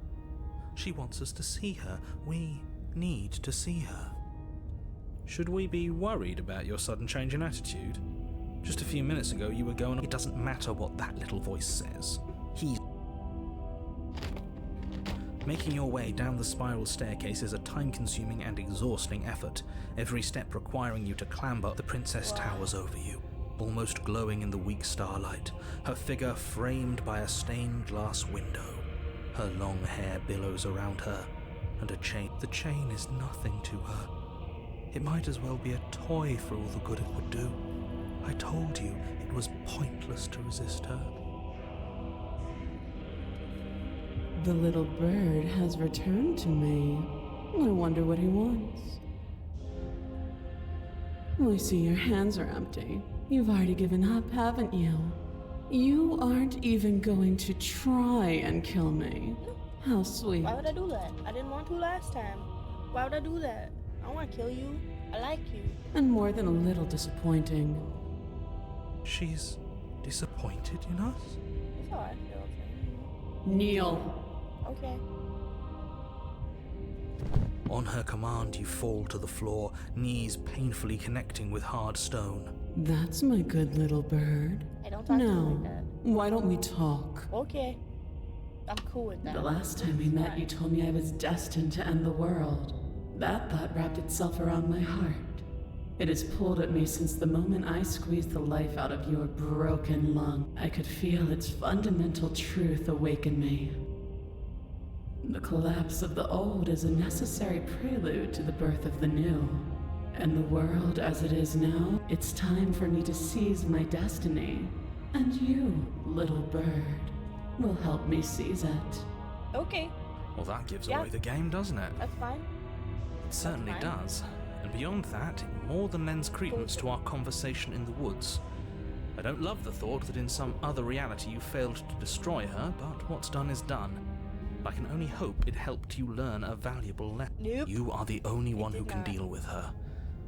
She wants us to see her. We need to see her. Should we be worried about your sudden change in attitude? Just a few minutes ago you were going... It doesn't matter what that little voice says. He's... Making your way down the spiral staircase is a time-consuming and exhausting effort, every step requiring you to clamber. The princess towers over you, almost glowing in the weak starlight, her figure framed by a stained glass window. Her long hair billows around her, and a chain. The chain is nothing to her. It might as well be a toy for all the good it would do. I told you it was pointless to resist her. The little bird has returned to me. I wonder what he wants. I see your hands are empty. You've already given up, haven't you? You aren't even going to try and kill me. How sweet. Why would I do that? I didn't want to last time. Why would I do that? I don't want to kill you. I like you. And more than a little disappointing. She's Disappointed in us? That's how I feel. Kneel. Okay. On her command, you fall to the floor, knees painfully connecting with hard stone. That's my good little bird. I don't talk to you Now, like that. why don't we talk? Okay. I'm cool with that. The last time we met, you told me I was destined to end the world. That thought wrapped itself around my heart. It has pulled at me since the moment I squeezed the life out of your broken lung. I could feel its fundamental truth awaken me. The collapse of the old is a necessary prelude to the birth of the new. And the world as it is now, it's time for me to seize my destiny. And you, little bird, will help me seize it. Okay, Well, that gives Yeah. away the game, doesn't it? that's fine. It certainly fine. does. And beyond that, it more than lends credence to our conversation in the woods. I don't love the thought that in some other reality you failed to destroy her, but what's done is done. I can only hope it helped you learn a valuable lesson. Nope. You are the only one who did can not. deal with her.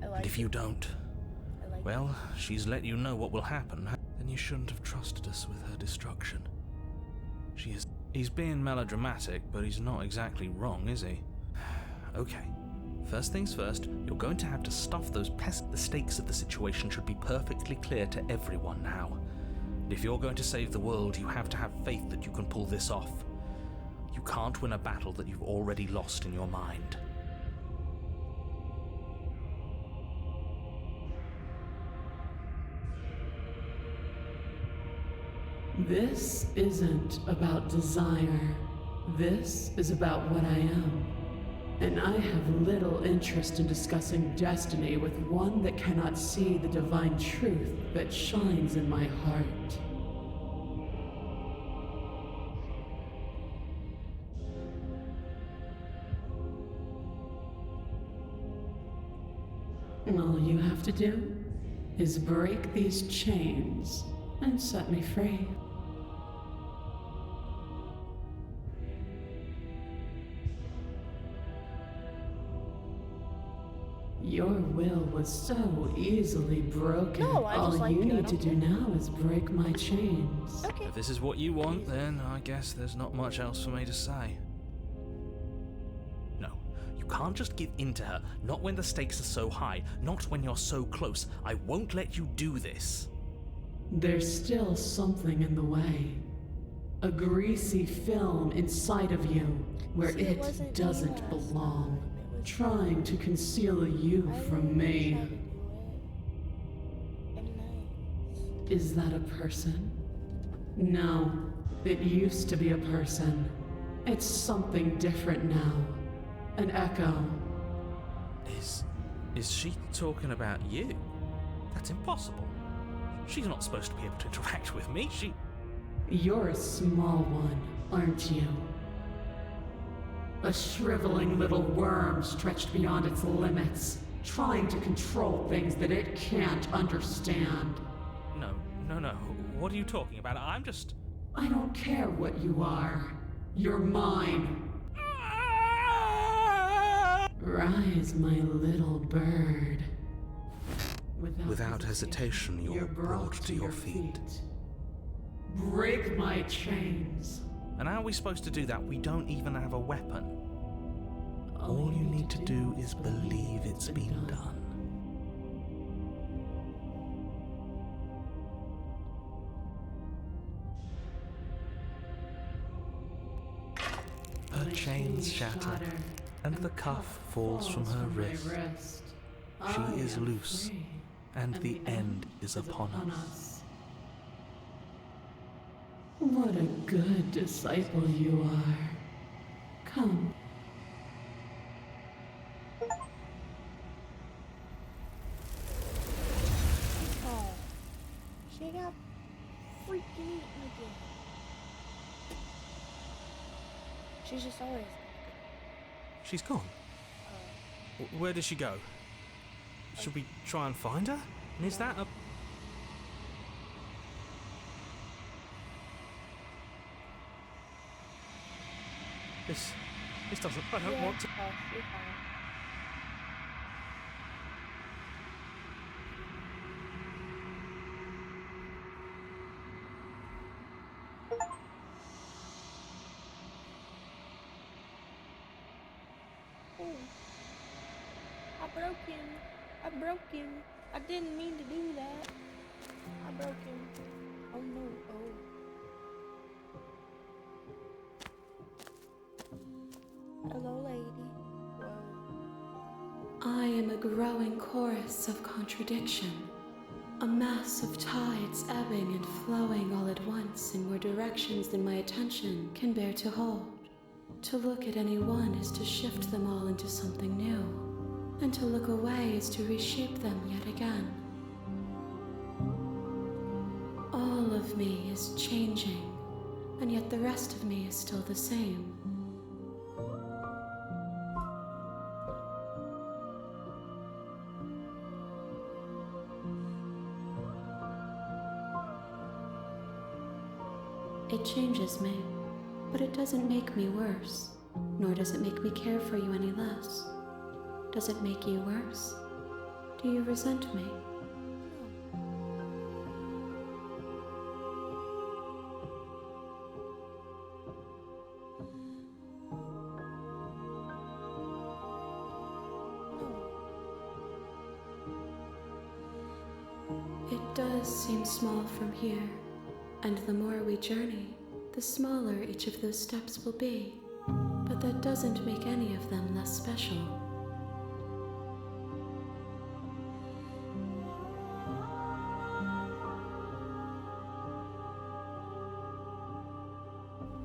I like And if you don't, I like well, she's let you know what will happen. Then you shouldn't have trusted us with her destruction. He's being melodramatic, but he's not exactly wrong, is he? Okay. First things first, you're going to have to stuff those pests. The stakes of the situation should be perfectly clear to everyone now. And if you're going to save the world, you have to have faith that you can pull this off. You can't win a battle that you've already lost in your mind. This isn't about desire. This is about what I am. And I have little interest in discussing destiny with one that cannot see the divine truth that shines in my heart. All you have to do is break these chains and set me free. Your will was so easily broken. No, I just All like you you, I need to don't do now is break my chains. Okay. If this is what you want, then I guess there's not much else for me to say. No, you can't just give in to her, not when the stakes are so high, not when you're so close. I won't let you do this. There's still something in the way. A greasy film inside of you where See, it it wasn't me doesn't last belong. time. It was Trying to conceal you I from didn't me. try to do it. I'm nice. Is that a person? No, it used to be a person. It's something different now. An echo. Is she talking about you? That's impossible. She's not supposed to be able to interact with me. You're a small one, aren't you? A shriveling little worm stretched beyond its limits, trying to control things that it can't understand. No. What are you talking about? I'm just... I don't care what you are. You're mine. Rise, my little bird. Without hesitation, you're brought to your feet. Break my chains. And how are we supposed to do that? We don't even have a weapon. All you need to do is believe it's been done. Her chains shatter, and the cuff falls from her wrist. She is loose, and the end is upon us. What a good disciple you are. Come. Oh, she got freaking eaten again. She's just always. She's gone. Where did she go? Should we try and find her? And is that a... This doesn't... I don't want to... Oh, you're fine. Oh. I broke him. I broke him. I didn't mean to do that. I broke him. Oh no. Oh. Hello, lady. Whoa. I am a growing chorus of contradiction, a mass of tides ebbing and flowing all at once in more directions than my attention can bear to hold. To look at any one is to shift them all into something new, and to look away is to reshape them yet again. All of me is changing, and yet the rest of me is still the same. It changes me, but it doesn't make me worse, nor does it make me care for you any less. Does it make you worse? Do you resent me? It does seem small from here, and the more we journey, the smaller each of those steps will be. But that doesn't make any of them less special.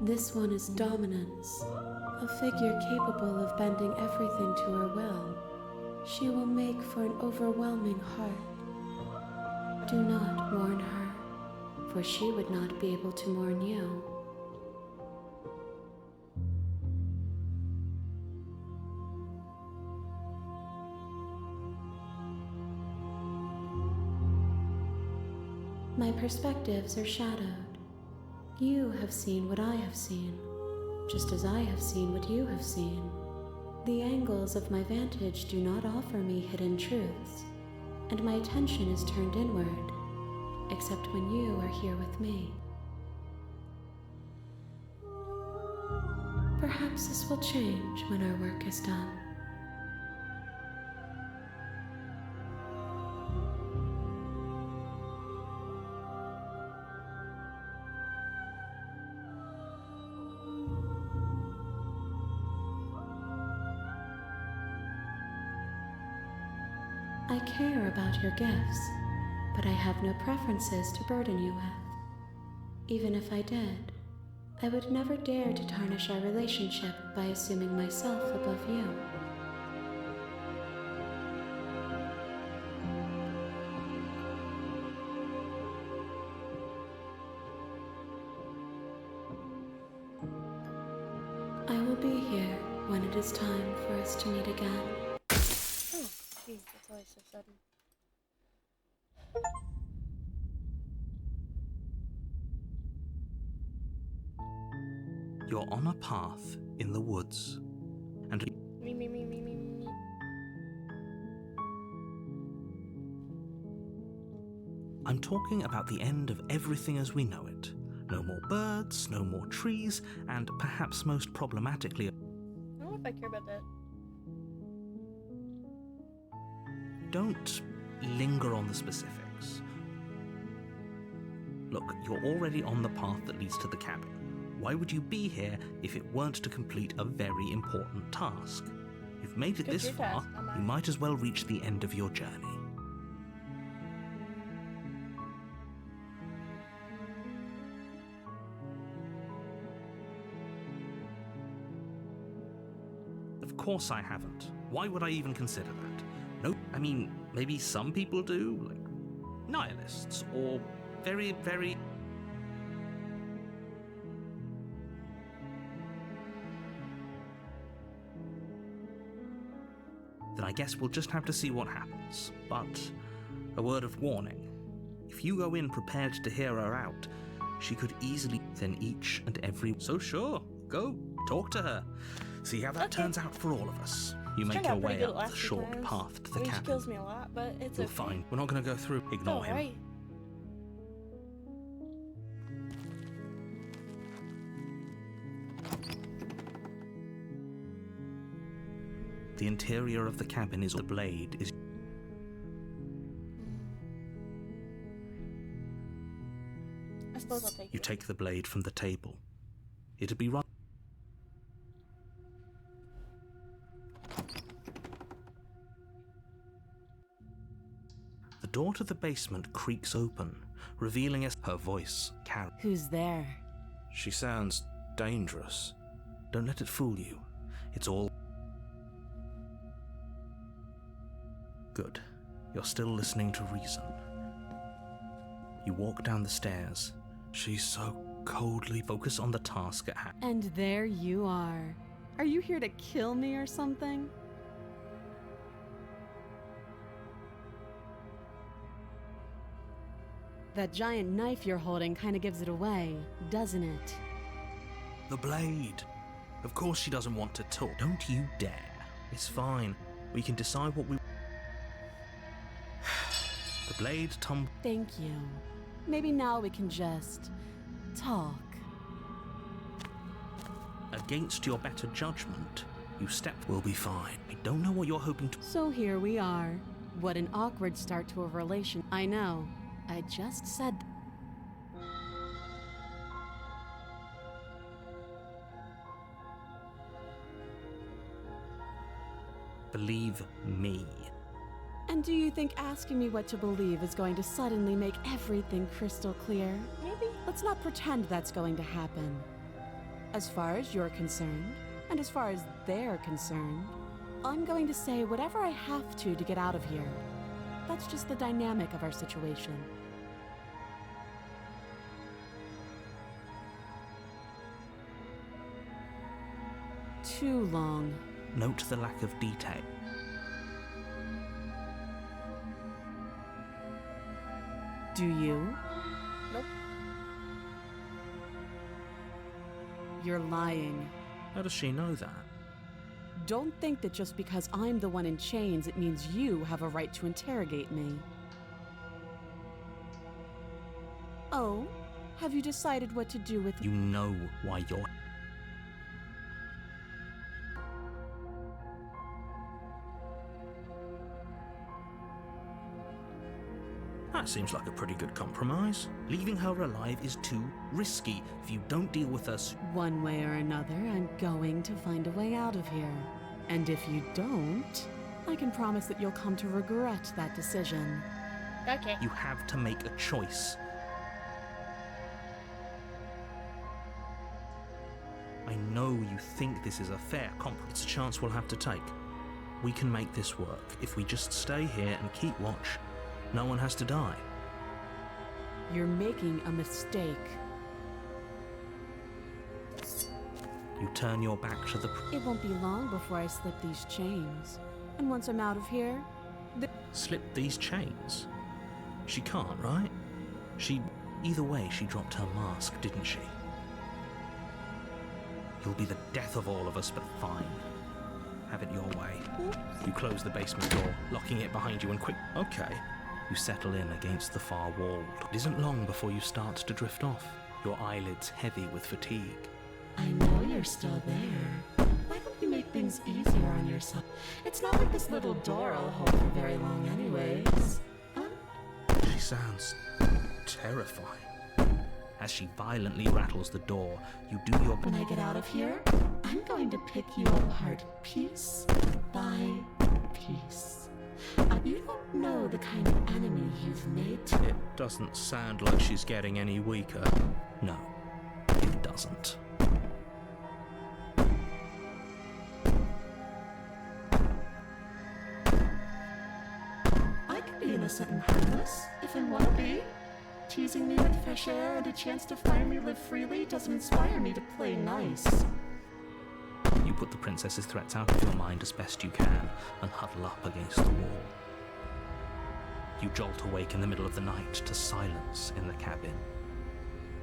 This one is dominance, a figure capable of bending everything to her will. She will make for an overwhelming heart. Do not mourn her, for she would not be able to mourn you. My perspectives are shadowed. You have seen what I have seen, just as I have seen what you have seen. The angles of my vantage do not offer me hidden truths, and my attention is turned inward, except when you are here with me. Perhaps this will change when our work is done. I care about your gifts, but I have no preferences to burden you with. Even if I did, I would never dare to tarnish our relationship by assuming myself above you. I will be here when it is time for us to meet again. Oh, geez, that's always so sudden. You're on a path in the woods, and Me. I'm talking about the end of everything as we know it. No more birds, no more trees, and perhaps most problematically, I don't know if I care about that. don't linger on the specifics. Look, you're already on the path that leads to the cabin. Why would you be here if it weren't to complete a very important task? You've made it Good, this your far, task, not mine. you might as well reach the end of your journey. Of course I haven't. Why would I even consider that? No, I mean, maybe some people do, like nihilists, or very, very... Then I guess we'll just have to see what happens. But a word of warning. If you go in prepared to hear her out, she could easily then each and every... So sure, go, talk to her. See how that Okay. turns out for all of us. You It's make turned your out pretty way good up last the few short times. path to the Rage cabin. kills me a lot, but it's You're okay. fine. We're not going to go through. Ignore him. Alright. The interior of the cabin is the blade is. I suppose I'll take You it. take the blade from the table. It'd be right. The door to the basement creaks open, revealing her voice, Carol. Who's there? She sounds dangerous. Don't let it fool you. It's all good. You're still listening to reason. You walk down the stairs. She's so coldly focused on the task at hand. And there you are. Are you here to kill me or something? That giant knife you're holding kind of gives it away, doesn't it? The blade. Of course she doesn't want to talk. Don't you dare. It's fine. We can decide what we... The blade tumbles. Thank you. Maybe now we can just talk. Against your better judgment, you step. We'll be fine. I don't know what you're hoping to... So here we are. What an awkward start to a relation. I know. I just said... Believe me. And do you think asking me what to believe is going to suddenly make everything crystal clear? Maybe. Let's not pretend that's going to happen. As far as you're concerned, and as far as they're concerned, I'm going to say whatever I have to get out of here. That's just the dynamic of our situation. Too long. Note the lack of detail. Do you? Nope. You're lying. How does she know that? Don't think that just because I'm the one in chains, it means you have a right to interrogate me. Oh, have you decided what to do with You know why you're... That seems like a pretty good compromise. Leaving her alive is too risky. If you don't deal with us, One way or another, I'm going to find a way out of here. And if you don't, I can promise that you'll come to regret that decision. Okay. you have to make a choice. I know you think this is a fair compromise. It's a chance we'll have to take. We can make this work. If we just stay here and keep watch, no one has to die. You're making a mistake. You turn your back to the... It won't be long before I slip these chains. And once I'm out of here, Slip these chains? She can't, right? Either way, she dropped her mask, didn't she? You'll be the death of all of us, but fine. Have it your way. You close the basement door, locking it behind you and quick... Okay. You settle in against the far wall. It isn't long before you start to drift off, your eyelids heavy with fatigue. I know you're still there. Why don't you make things easier on yourself? It's not like this little door will hold for very long anyways. She sounds terrifying. As she violently rattles the door, you do your When I get out of here, I'm going to pick you apart piece by piece. You don't know the kind of enemy you've made. It doesn't sound like she's getting any weaker. No, it doesn't. I could be innocent and harmless, if I want to be. Teasing me with fresh air and a chance to finally live freely doesn't inspire me to play nice. You put the princess's threats out of your mind as best you can and huddle up against the wall. You jolt awake in the middle of the night to silence in the cabin.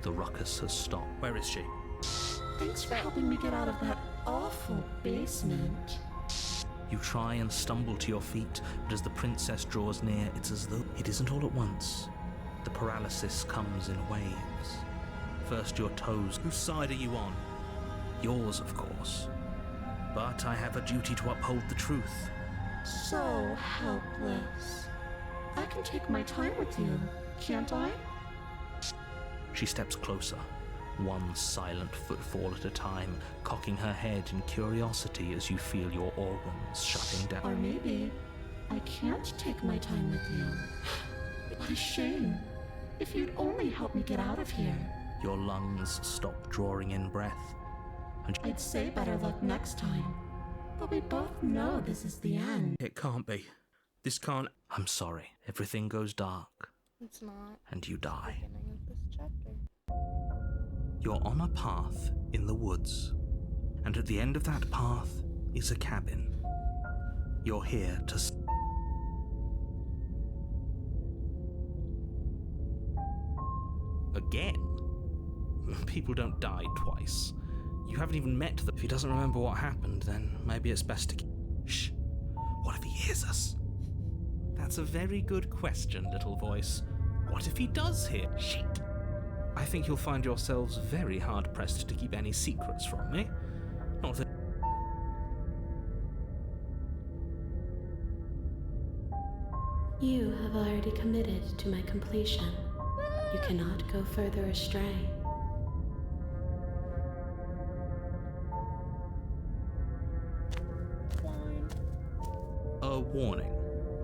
The ruckus has stopped. Where is she? Thanks for helping me get out of that awful basement. You try and stumble to your feet, but as the princess draws near, it's as though it isn't all at once. The paralysis comes in waves. First your toes. Whose side are you on? Yours, of course. but I have a duty to uphold the truth. So helpless. I can take my time with you, can't I? She steps closer, one silent footfall at a time, cocking her head in curiosity as you feel your organs shutting down. Or maybe I can't take my time with you. What a shame. If you'd only help me get out of here. Your lungs stop drawing in breath, and I'd say better luck next time. But we both know this is the end. it can't be. This can't. I'm sorry. Everything goes dark, It's not and you the die. beginning of this chapter. You're on a path in the woods, and at the end of that path is a cabin. You're here to again? People don't die twice. You haven't even met them. If he doesn't remember what happened, then maybe it's best to Shh. What if he hears us? That's a very good question, little voice. What if he does hear? Shit. I think you'll find yourselves very hard-pressed to keep any secrets from me. Not that... You have already committed to my completion. You cannot go further astray. Fine. A warning.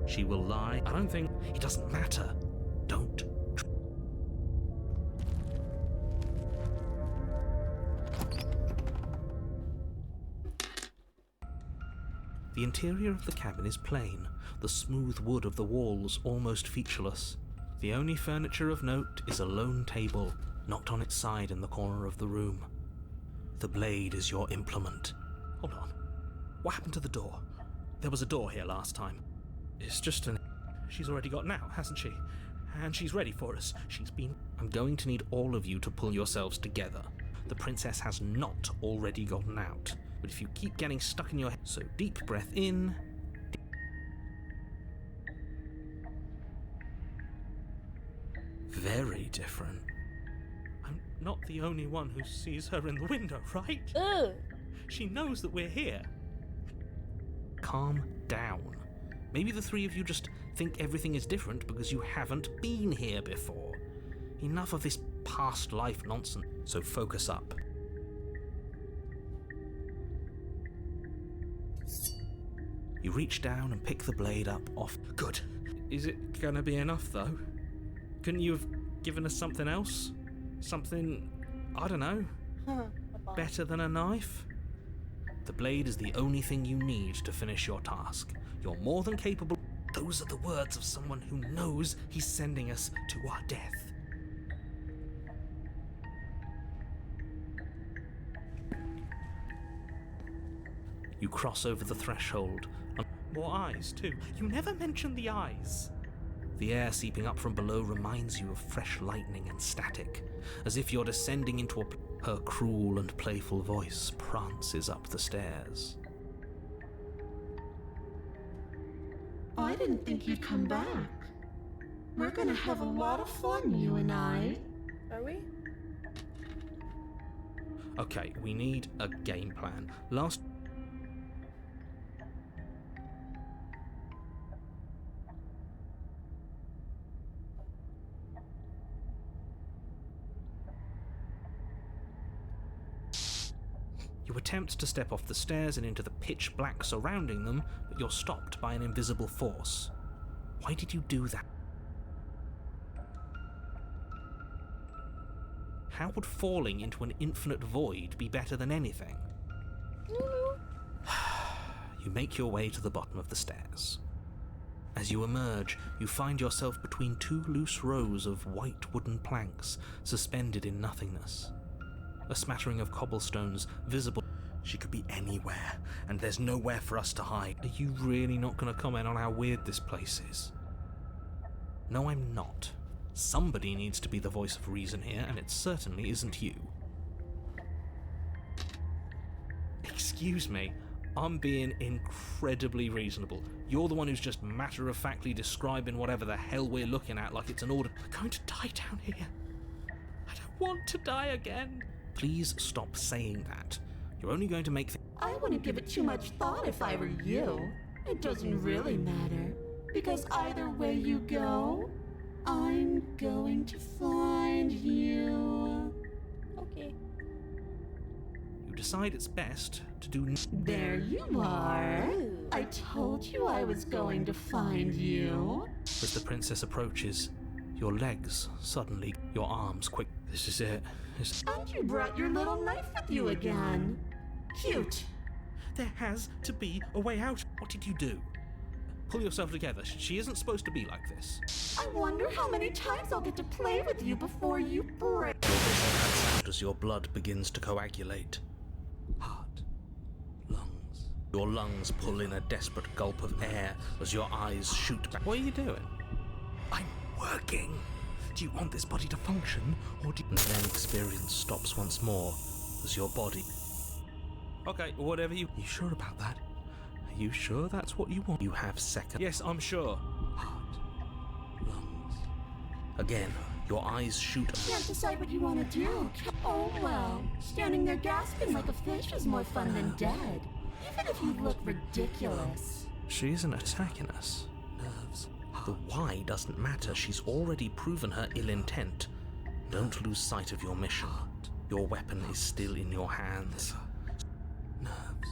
She will lie. I don't think... It doesn't matter. Don't. The interior of the cabin is plain, the smooth wood of the walls almost featureless. The only furniture of note is a lone table, knocked on its side in the corner of the room. The blade is your implement. Hold on. What happened to the door? There was a door here last time. It's just an... She's already got now, hasn't she? And she's ready for us. She's been... I'm going to need all of you to pull yourselves together. The princess has not already gotten out. But if you keep getting stuck in your head... So deep breath in... Very different. I'm not the only one who sees her in the window, right? Ugh. She knows that we're here. Calm down. Maybe the three of you just think everything is different because you haven't been here before. Enough of this past life nonsense, so focus up. You reach down and pick the blade up off. Good. Is it gonna be enough, though? Couldn't you have given us something else? Something, I don't know, A bomb. better than a knife? The blade is the only thing you need to finish your task. You're more than capable. Those are the words of someone who knows he's sending us to our death. You cross over the threshold. More eyes, too. You never mention the eyes. The air seeping up from below reminds you of fresh lightning and static, as if you're descending into a... Her cruel and playful voice prances up the stairs. I didn't think you'd come back. We're gonna have a lot of fun, you and I. Are we? Okay, we need a game plan. Last... You attempt to step off the stairs and into the pitch black surrounding them, but you're stopped by an invisible force. Why did you do that? How would falling into an infinite void be better than anything? You make your way to the bottom of the stairs. As you emerge, you find yourself between two loose rows of white wooden planks suspended in nothingness. A smattering of cobblestones visible. She could be anywhere, and there's nowhere for us to hide. Are you really not going to comment on how weird this place is? No, I'm not. Somebody needs to be the voice of reason here, and it certainly isn't you. Excuse me, I'm being incredibly reasonable. You're the one who's just matter-of-factly describing whatever the hell we're looking at like it's an order. We're going to die down here. I don't want to die again. Please stop saying that. You're only going to make I wouldn't give it too much thought if I were you. It doesn't really matter, because either way you go, I'm going to find you. Okay. You decide it's best to do There you are. I told you I was going to find you. As the princess approaches, your legs suddenly, your arms quick. This is it. And you brought your little knife with you again. Cute. There has to be a way out. What did you do? Pull yourself together. She isn't supposed to be like this. I wonder how many times I'll get to play with you before you break. As your blood begins to coagulate. Heart. Lungs. Your lungs pull in a desperate gulp of air as your eyes shoot back. What are you doing? I'm working. Do you want this body to function, or do you... And then experience stops once more as your body... Okay, whatever you... You sure about that? Are you sure that's what you want? You have second... Yes, I'm sure. Heart. Lungs. Again, your eyes shoot... Can't decide what you want to do. Oh well, standing there gasping like a fish is more fun than dead. Even if you look ridiculous. She isn't attacking us. Nerves. The why doesn't matter. She's already proven her ill intent. Don't lose sight of your mission. Your weapon is still in your hands. Nerves.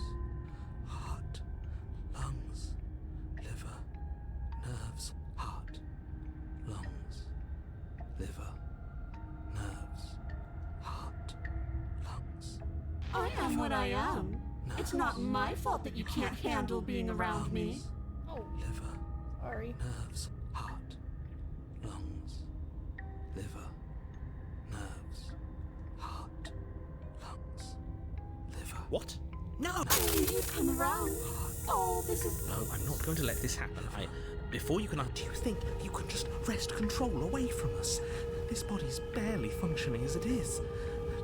Heart. Lungs. Liver. Nerves. Heart. Lungs. Liver. Nerves. Heart. Lungs. I am what I am. It's not my fault that you can't handle being around me. Oh, Liver. sorry. Nerves, heart, lungs, liver, nerves, heart, lungs, liver. What? No! I knew you'd come around. Oh, this is... No, I'm not going to let this happen. Before you can... Do you think you can just wrest control away from us? This body's barely functioning as it is.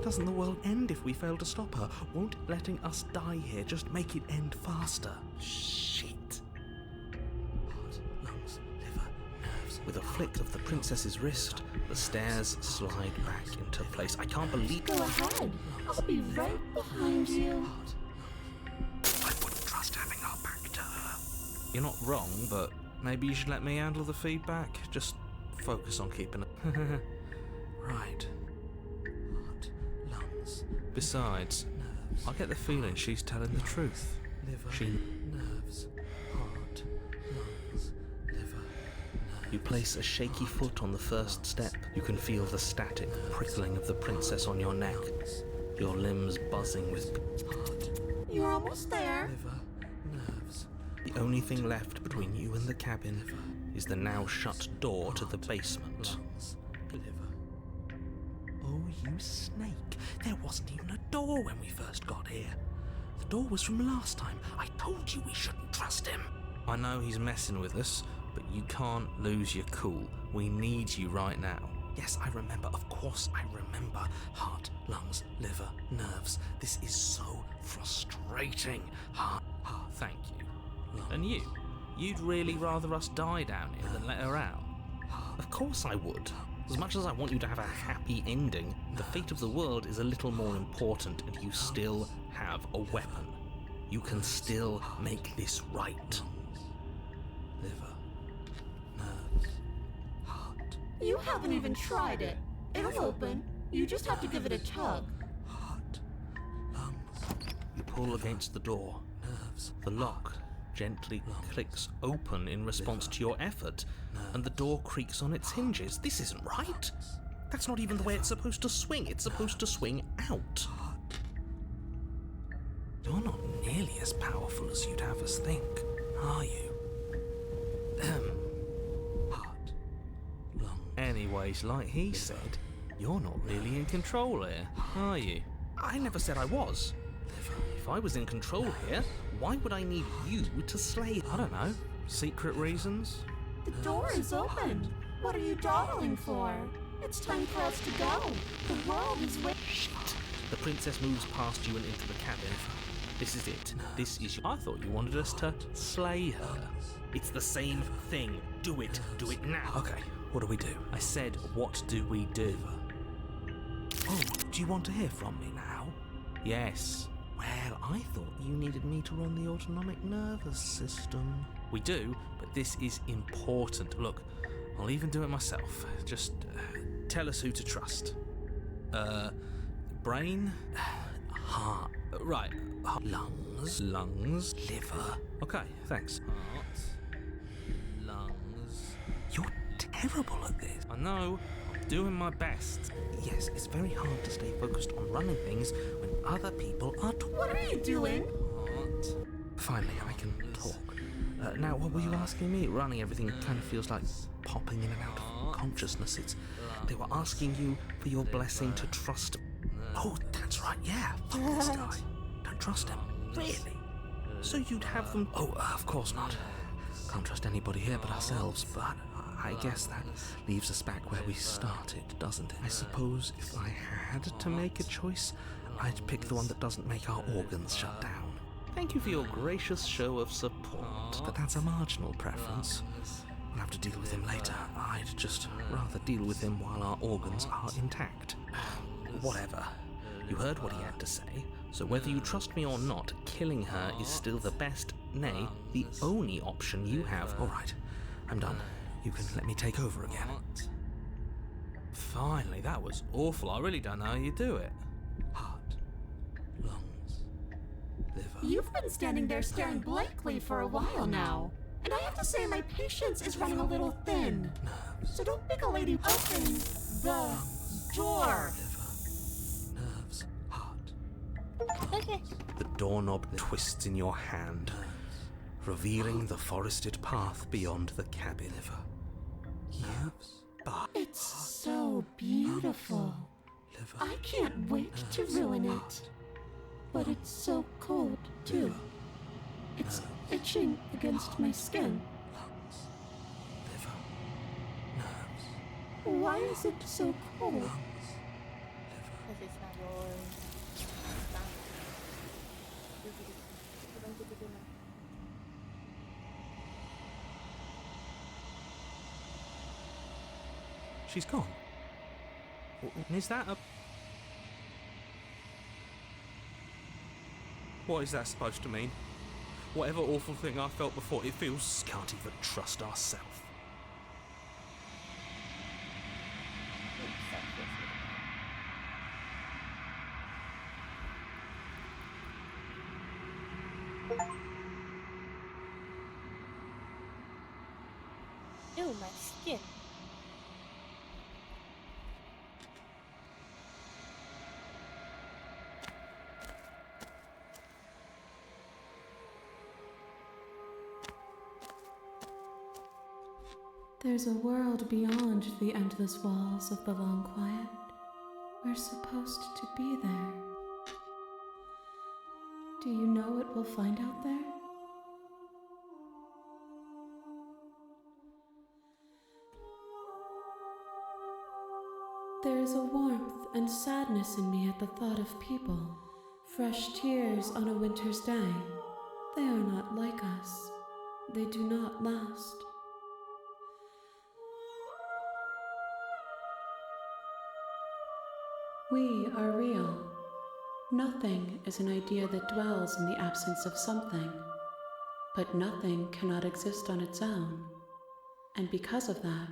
Doesn't the world end if we fail to stop her? Won't letting us die here just make it end faster? Shit. Heart, lungs, liver, nerves. With a flick of the princess's wrist, the stairs slide back into place. I can't believe... Go ahead. I'll be right behind you. I wouldn't trust having our back to her. You're not wrong, but maybe you should let me handle the feedback. Just focus on keeping it. Right. Heart, lungs. Besides, nerves. I get the feeling she's telling the truth. Liver, nerves, heart, lungs, liver, nerves. You place a shaky foot on the first step. You can feel the static prickling of the princess on your neck. Your limbs buzzing with heart. You're almost there. Liver, nerves. The only thing left between you and the cabin is the now shut door to the basement. Lungs, liver. Oh, you snake. There wasn't even a door when we first got here. The door was from last time. I told you we shouldn't trust him. I know he's messing with us, but you can't lose your cool. We need you right now. Yes, I remember. Of course I remember. Heart, lungs, liver, nerves. This is so frustrating. Heart. Thank you. Lungs. And you? You'd really rather us die down here than let her out? Of course I would. As much as I want you to have a happy ending, the fate of the world is a little more important, and you still have a weapon. You can still make this right. Liver, nerves, heart. You haven't even tried it. It'll open. You just have to give it a tug. Heart, lungs. You pull against the door. Nerves. The lock gently clicks open in response to your effort, and the door creaks on its hinges. This isn't right. That's not even the way it's supposed to swing. It's supposed to swing out. You're not nearly as powerful as you'd have us think, are you? Heart, lungs. Anyways, like he said, you're not really in control here, are you? I never said I was. If I was in control here, why would I need you to slay? I don't know. Secret reasons? The door is open. What are you dawdling for? It's time for us to go. The world is waiting. Shit. The princess moves past you and into the cabin. This is it. This is... I thought you wanted us to slay her. It's the same thing. Do it. Do it now. Okay, what do we do? I said, what do we do? Oh, do you want to hear from me now? Yes. Well, I thought you needed me to run the autonomic nervous system. We do, but this is important. Look, I'll even do it myself. Just tell us who to trust. Brain? Heart. Right. Lungs. Liver. Okay, thanks. Heart. Lungs. You're terrible at this. I know. I'm doing my best. Yes, it's very hard to stay focused on running things when other people are talking. What are you doing? Heart. Finally, I can talk. Now, what were you asking me? Running everything kind of feels like popping in and out of consciousness. They were asking you for your blessing to trust. Oh, that's right, yeah. Fuck this guy. Don't trust him. Really? So you'd have them. Oh, of course not. Can't trust anybody here but ourselves, but I guess that leaves us back where we started, doesn't it? I suppose if I had to make a choice, I'd pick the one that doesn't make our organs shut down. Thank you for your gracious show of support, but that's a marginal preference. We'll have to deal with him later. I'd just rather deal with him while our organs are intact. Whatever. You heard what he had to say, so whether you trust me or not, killing her is still the best, nay, the only option you have. All right, I'm done. You can let me take over again. Finally, that was awful. I really don't know how you do it. Heart, lungs, liver. You've been standing there staring blankly for a while now. And I have to say my patience is running a little thin. Nerves, So don't make a lady open the door. liver, nerves, heart. Okay. The doorknob twists in your hand, revealing the forested path beyond the cabin. Nerves, It's so beautiful. liver, I can't wait to ruin it. But it's so cold, too. It's itching against my skin. lungs, liver, nerves, Why is it so cold? lungs, liver. Because it's not yours. It's not. You don't get to do nothing. She's gone. Is that a... What is that supposed to mean? Whatever awful thing I felt before, it feels... Can't even trust ourselves. Ew, my skin. There's a world beyond the endless walls of the long quiet. We're supposed to be there. Do you know what we'll find out there? There is a warmth and sadness in me at the thought of people. Fresh tears on a winter's day. They are not like us. They do not last. We are real. Nothing is an idea that dwells in the absence of something. But nothing cannot exist on its own. And because of that,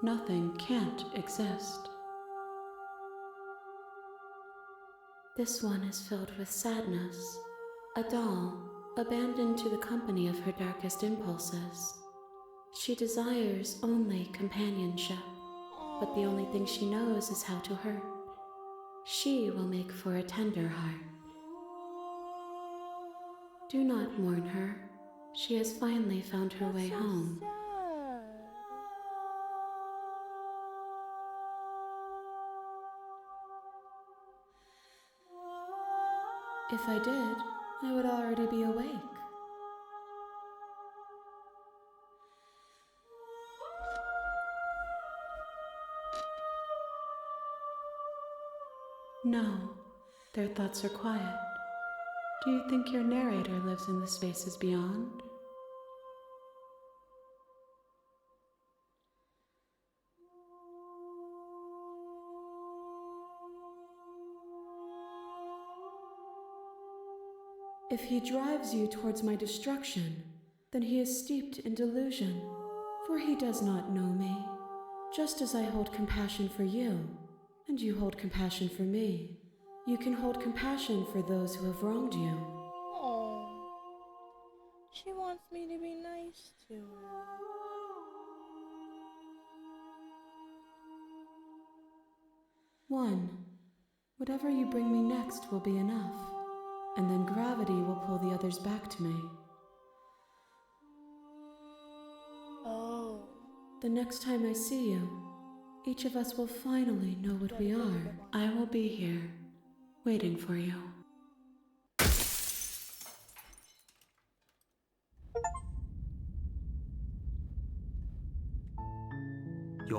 nothing can't exist. This one is filled with sadness. A doll, abandoned to the company of her darkest impulses. She desires only companionship, but the only thing she knows is how to hurt. She will make for a tender heart. Do not mourn her. She has finally found her way home. Sad. If I did, I would already be awake. No, their thoughts are quiet. Do you think your narrator lives in the spaces beyond? If he drives you towards my destruction, then he is steeped in delusion, for he does not know me. Just as I hold compassion for you, and you hold compassion for me, you can hold compassion for those who have wronged you. Oh, she wants me to be nice to her. One, whatever you bring me next will be enough, and then gravity will pull the others back to me. Oh. The next time I see you, each of us will finally know what we are. I will be here, waiting for you.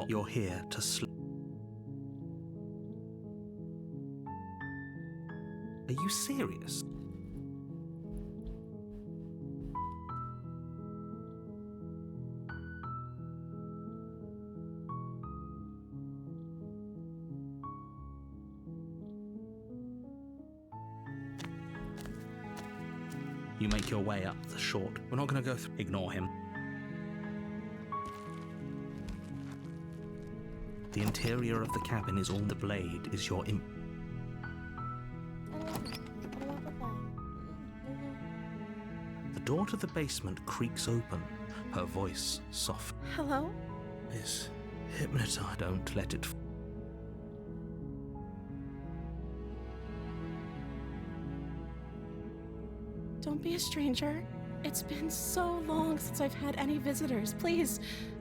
You're here to sleep. Are you serious? You make your way up the short. We're not going to go through. Ignore him. The interior of the cabin is all the blade is your imp. The door to the basement creaks open, her voice soft. Hello? Is hypnotized. Don't let it. Don't be a stranger. It's been so long since I've had any visitors. Please,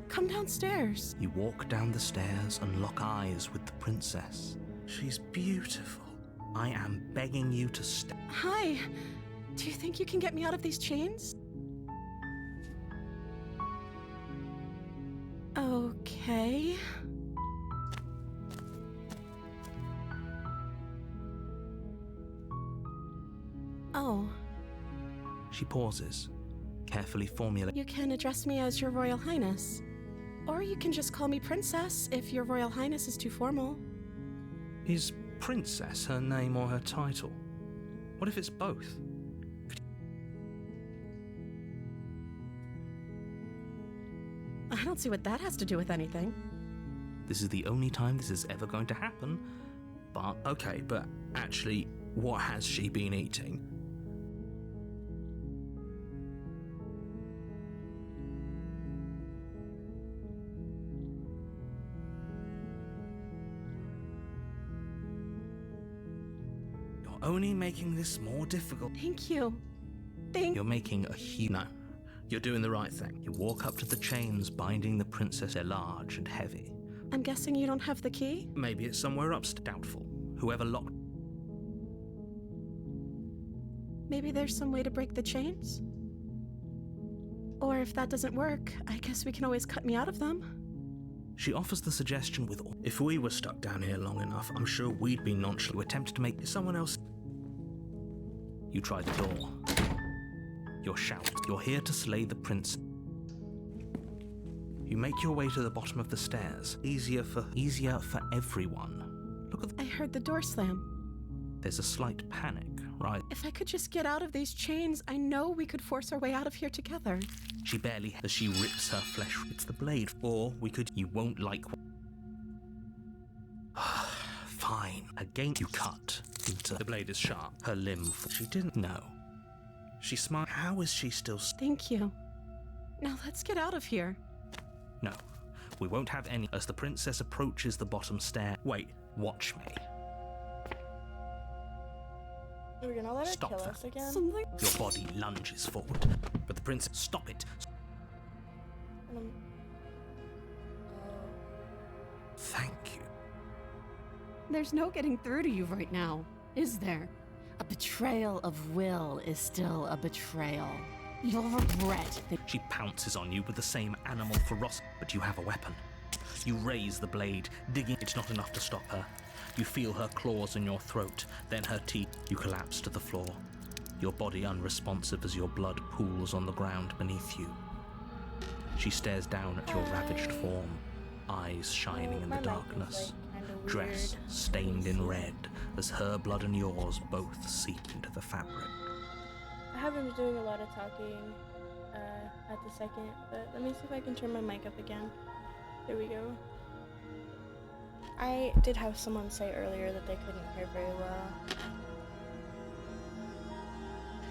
come downstairs. You walk down the stairs and lock eyes with the princess. She's beautiful. I am begging you to stay. Hi. Do you think you can get me out of these chains? Okay. Oh. She pauses, carefully formulating. You can address me as Your Royal Highness. Or you can just call me Princess if Your Royal Highness is too formal. Is princess her name or her title? What if it's both? I don't see what that has to do with anything. This is the only time this is ever going to happen. But, okay, but actually, what has she been eating? You're only making this more difficult. Thank you. You're making a huge... No. You're doing the right thing. You walk up to the chains binding the princess. They're large and heavy. I'm guessing you don't have the key? Maybe it's somewhere upstairs. Doubtful. Whoever locked... Maybe there's some way to break the chains? Or if that doesn't work, I guess we can always cut me out of them. She offers the suggestion with... If we were stuck down here long enough, I'm sure we'd be nonchalant. You attempt to make someone else... You try the door. You're shouting. You're here to slay the prince. You make your way to the bottom of the stairs. Easier for everyone. Look at I heard the door slam. There's a slight panic, right? If I could just get out of these chains, I know we could force our way out of here together. She barely... As she rips her flesh. It's the blade. Or we could... You won't like... Fine. Again, you cut into... The blade is sharp. Her limb... She didn't know. She smiled. How is she still... Thank you. Now let's get out of here. No. We won't have any... As the princess approaches the bottom stair... Wait. Watch me. We're gonna let her Stop kill that. us again? Something. Your body lunges forward. But the princess... Stop it. And I'm- Thank you. There's no getting through to you right now, is there? A betrayal of will is still a betrayal. You'll regret that. She pounces on you with the same animal ferocity, but you have a weapon. You raise the blade, digging. It's not enough to stop her. You feel her claws in your throat, then her teeth. You collapse to the floor, your body unresponsive as your blood pools on the ground beneath you. She stares down at your ravaged form, eyes shining in the my life is, darkness, like, kinda dress weird. stained in red as her blood and yours both seep into the fabric. haven't been doing a lot of talking at the second, but let me see if I can turn my mic up again. There we go. I did have someone say earlier that they couldn't hear very well.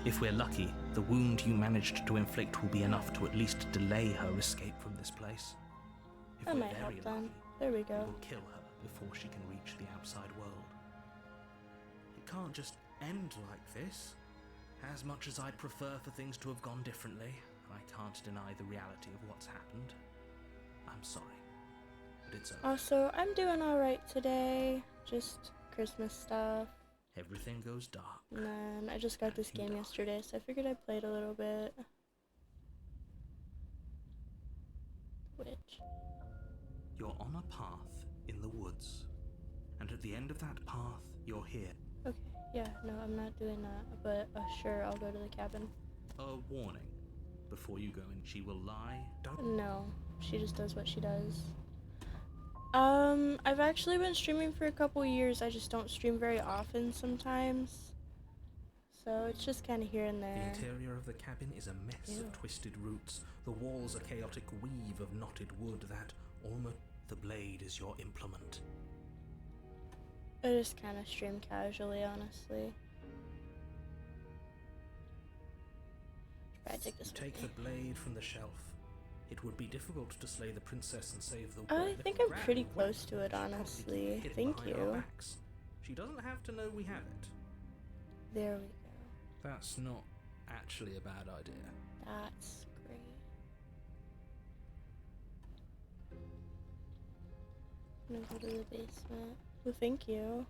If we're lucky, the wound you managed to inflict will be enough to at least delay her escape from this place. If That we're might help very then. lucky, There we go. we'll kill her before she can reach the outside world. It can't just end like this. As much as I'd prefer for things to have gone differently, I can't deny the reality of what's happened. I'm sorry, but it's over. Also, I'm doing alright today. Just Christmas stuff. Everything goes dark. And then I just got this game yesterday, so I figured I'd play it a little bit. Which? You're on a path in the woods, and at the end of that path, you're here. Okay, yeah, no, I'm not doing that, but sure, I'll go to the cabin. A warning. Before you go in, she will lie. Don't. No, she just does what she does. I've actually been streaming for a couple years. I just don't stream very often sometimes. So it's just kind of here and The there. interior of the cabin is a mess of twisted roots. The walls a chaotic weave of knotted wood that almost... The blade is your implement. I just kind of stream casually, honestly. Should probably take this Take with me. the blade from the shelf. It would be difficult to slay the princess and save the world. I think I'm pretty close to it, honestly. Thank you. She doesn't have to know we have it. There we go. That's not actually a bad idea. That's great. I'm gonna go to the basement. Well, thank you.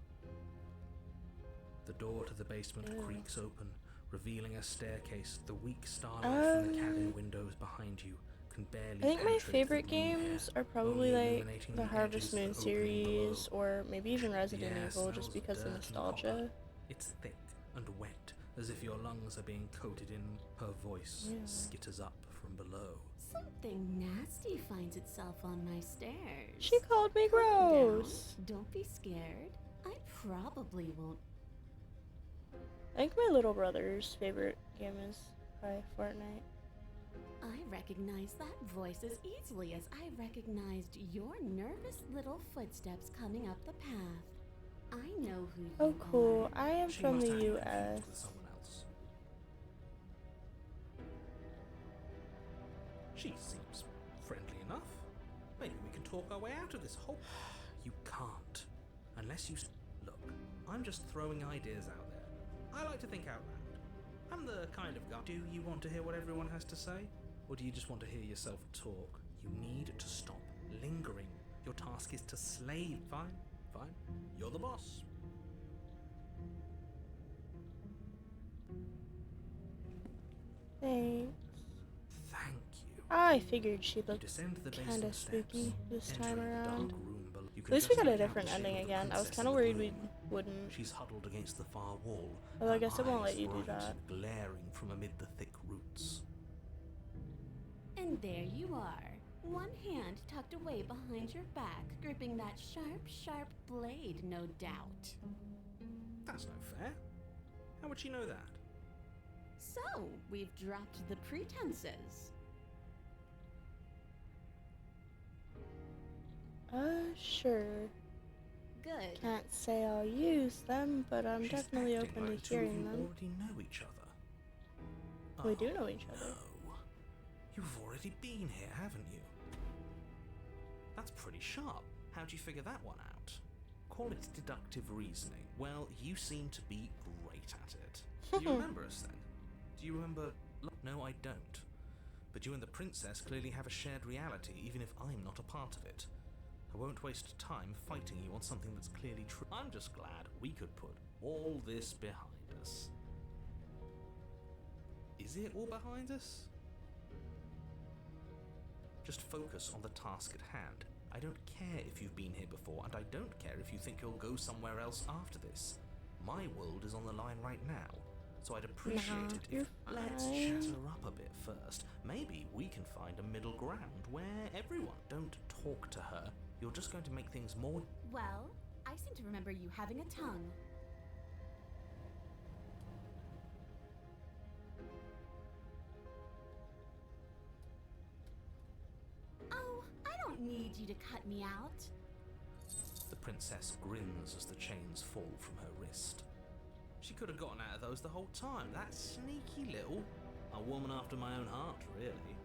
The door to the basement Ew. creaks open, revealing a staircase. The weak starlight from the cabin windows behind you can barely I think my penetrate favorite the room air, games are probably only like illuminating the the Harvest edges that Moon open series, below. or maybe even Resident The air Evil, just smells because of dirt and nostalgia. copper. It's thick and wet, as if your lungs are being coated in. Her voice Yeah. skitters up from below. Something nasty finds itself on my stairs. She called me Calm down. gross. Don't be scared. I probably won't. I think my little brother's favorite game is probably Fortnite. I recognize that voice as easily as I recognized your nervous little footsteps coming up the path. I know who you Oh, cool. are. I am She from must the have you U.S. confused with someone else. She seems friendly enough. Maybe we can talk our way out of this hole. You can't. Unless you... Look, I'm just throwing ideas out there. I like to think out loud. I'm the kind of guy... Do you want to hear what everyone has to say? Or do you just want to hear yourself talk? You need to stop lingering. Your task is to slay... Fine, fine. You're the boss. Thanks. Thank you. I figured she You looked descend the kinda basement steps, spooky this time entering the dark around. room below. You At can least we just got a make out different the shape ending of the again. I was princess kind in of the worried we gloom. wouldn't. She's huddled against the far wall. Although I her guess it won't let eyes you do bright, that. glaring from amid the thick roots. And there you are. One hand tucked away behind your back, gripping that sharp, sharp blade, no doubt. That's no fair. How would she know that? So, we've dropped the pretenses. Sure. Good. Can't say I'll use them, but I'm She's definitely acting open like to the two of hearing you them. already know each other. We Oh, do know each other. No. You've already been here, haven't you? That's pretty sharp. How'd you figure that one out? Call it deductive reasoning. Well, you seem to be great at it. Do you remember us then? Do you remember... No, I don't. But you and the princess clearly have a shared reality, even if I'm not a part of it. I won't waste time fighting you on something that's clearly true. I'm just glad we could put all this behind us. Is it all behind us? Just focus on the task at hand. I don't care if you've been here before, and I don't care if you think you'll go somewhere else after this. My world is on the line right now, so I'd appreciate Nah, it you're if... Let's fine. chatter up a bit first. Maybe we can find a middle ground where everyone... Don't talk to her. You're just going to make things more... Well, I seem to remember you having a tongue. paid you to cut me out? The princess grins as the chains fall from her wrist. She could have gotten out of those the whole time. That sneaky little... A woman after my own heart, really.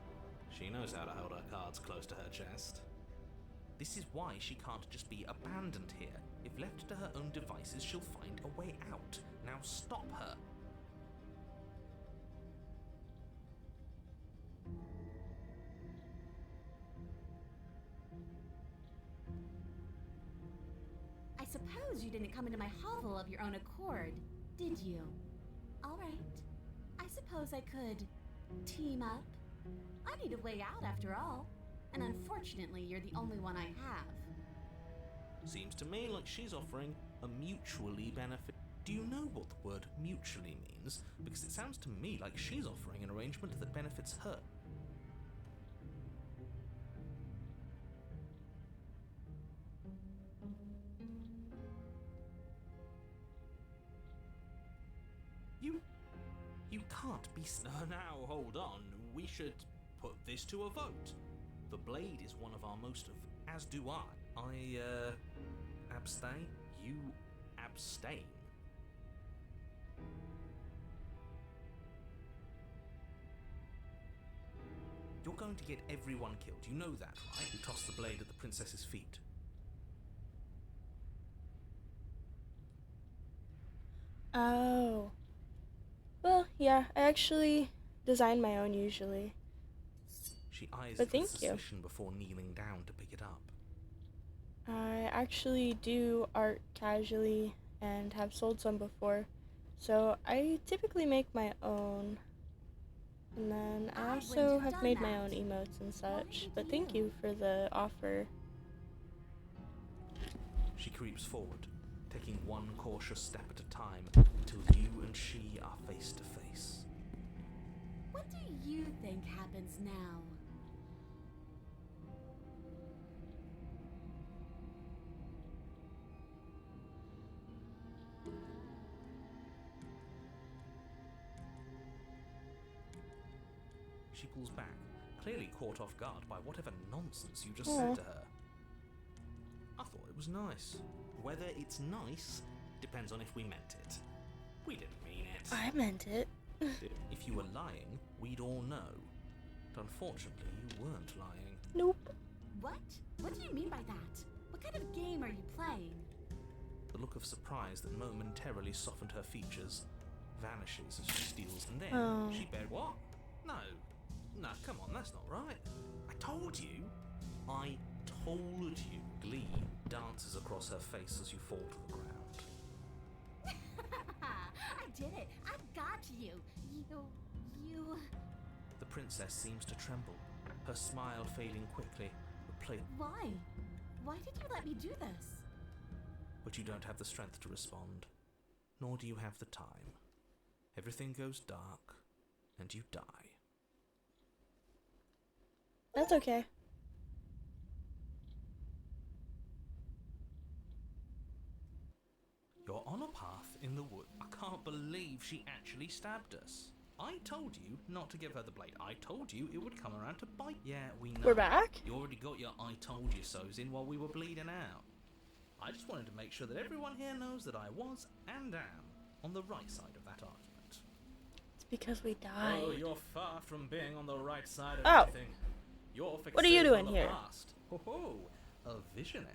She knows how to hold her cards close to her chest. This is why she can't just be abandoned here. If left to her own devices, she'll find a way out. Now stop her. I suppose you didn't come into my hovel of your own accord, did you? All right. I suppose I could team up. I need a way out after all. And unfortunately, you're the only one I have. Seems to me like she's offering a mutually benefit. Do you know what the word mutually means? Because it sounds to me like she's offering an arrangement that benefits her. You can't be... Now, hold on. We should put this to a vote. The blade is one of our most of... As do I. Abstain? You abstain. You're going to get everyone killed. You know that, right? You toss the blade at the princess's feet. Oh. Well, yeah, I actually design my own usually. She eyes But it with thank you. suspicion before kneeling down to pick it up. I actually do art casually and have sold some before. So I typically make my own. And then I I also wouldn't have have done made my that. own emotes and such. did But thank you? you for the offer. She creeps forward, taking one cautious step at a time until you and she are face to face. What do you think happens now? She pulls back, clearly caught off guard by whatever nonsense you just Aw. said to her. I thought it was nice. Whether it's nice depends on if we meant it. We didn't mean it. I meant it. If you were lying, we'd all know. But unfortunately, you weren't lying. Nope. What? What do you mean by that? What kind of game are you playing? The look of surprise that momentarily softened her features vanishes as she steals, and then Oh. she bared what? No, come on, that's not right. I told you. I told you. Glee dances across her face as you fall to the ground. I did it. I got you. You... The princess seems to tremble, her smile fading quickly, Why? Why did you let me do this? but you don't have the strength to respond, nor do you have the time. Everything goes dark, and you die. That's okay. You're on a path in the wood. I can't believe she actually stabbed us. I told you not to give her the blade. I told you it would come around to bite. Yeah, we know. We're back? You already got your I told you so's in while we were bleeding out. I just wanted to make sure that everyone here knows that I was and am on the right side of that argument. It's because we died. Oh, you're far from being on the right side of Oh. everything. You're What are you fixated doing on the here? past. Ho, a visionary.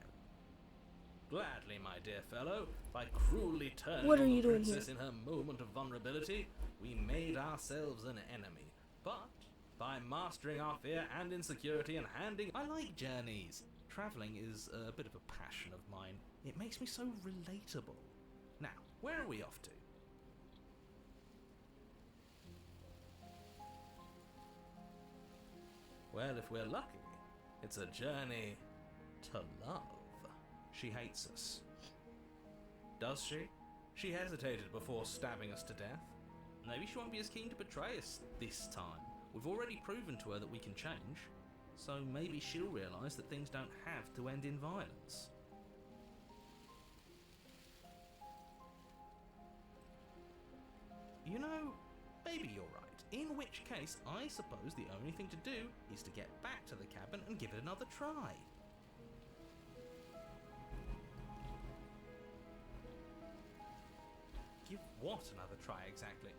Gladly, my dear fellow, by cruelly turning What are on you the doing princess in her moment of vulnerability, we made ourselves an enemy. But by mastering our fear and insecurity and handing... I like journeys. Travelling is a bit of a passion of mine. It makes me so relatable. Now, where are we off to? Well, if we're lucky, it's a journey to love. She hates us. Does she? She hesitated before stabbing us to death. Maybe she won't be as keen to betray us this time. We've already proven to her that we can change, so maybe she'll realise that things don't have to end in violence. You know, maybe you're right. In which case, I suppose the only thing to do is to get back to the cabin and give it another try. Give what another try exactly?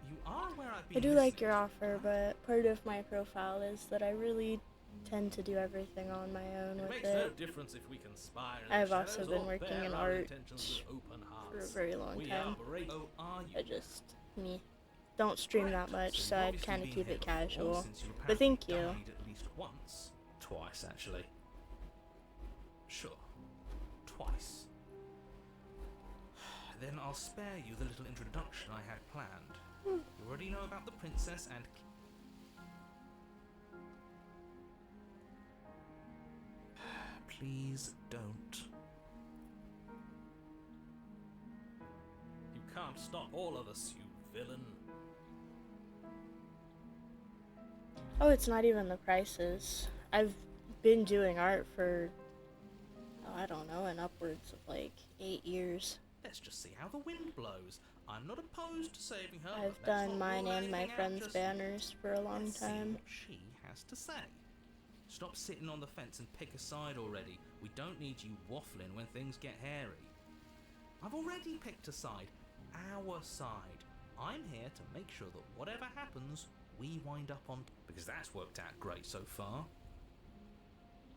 You are where I've been. I do like listening your to, offer, right? but part of my profile is that I really tend to do everything on my own It with makes no it. difference if we conspire in I've the also shadows been or working bear in our art intentions with open for a hearts. very long We time. are brave. Oh, are you? I just don't stream that much, you've so I'd obviously kind of been keep here it before, casual. since you But thank apparently you. died at least once. Twice, actually. Sure. Twice. Then I'll spare you the little introduction I had planned. You already know about the princess and... Please don't. You can't stop all of us, you villain. Oh, it's not even the prices. I've been doing art for, I don't know, an upwards of like 8 years. Let's just see how the wind blows. I'm not opposed to saving her. I've but let's done not mine rule and my anything out friends' just banners for a long Let's see time. what she has to say. Stop sitting on the fence and pick a side already. We don't need you waffling when things get hairy. I've already picked a side. Our side. I'm here to make sure that whatever happens, we wind up on... Because that's worked out great so far.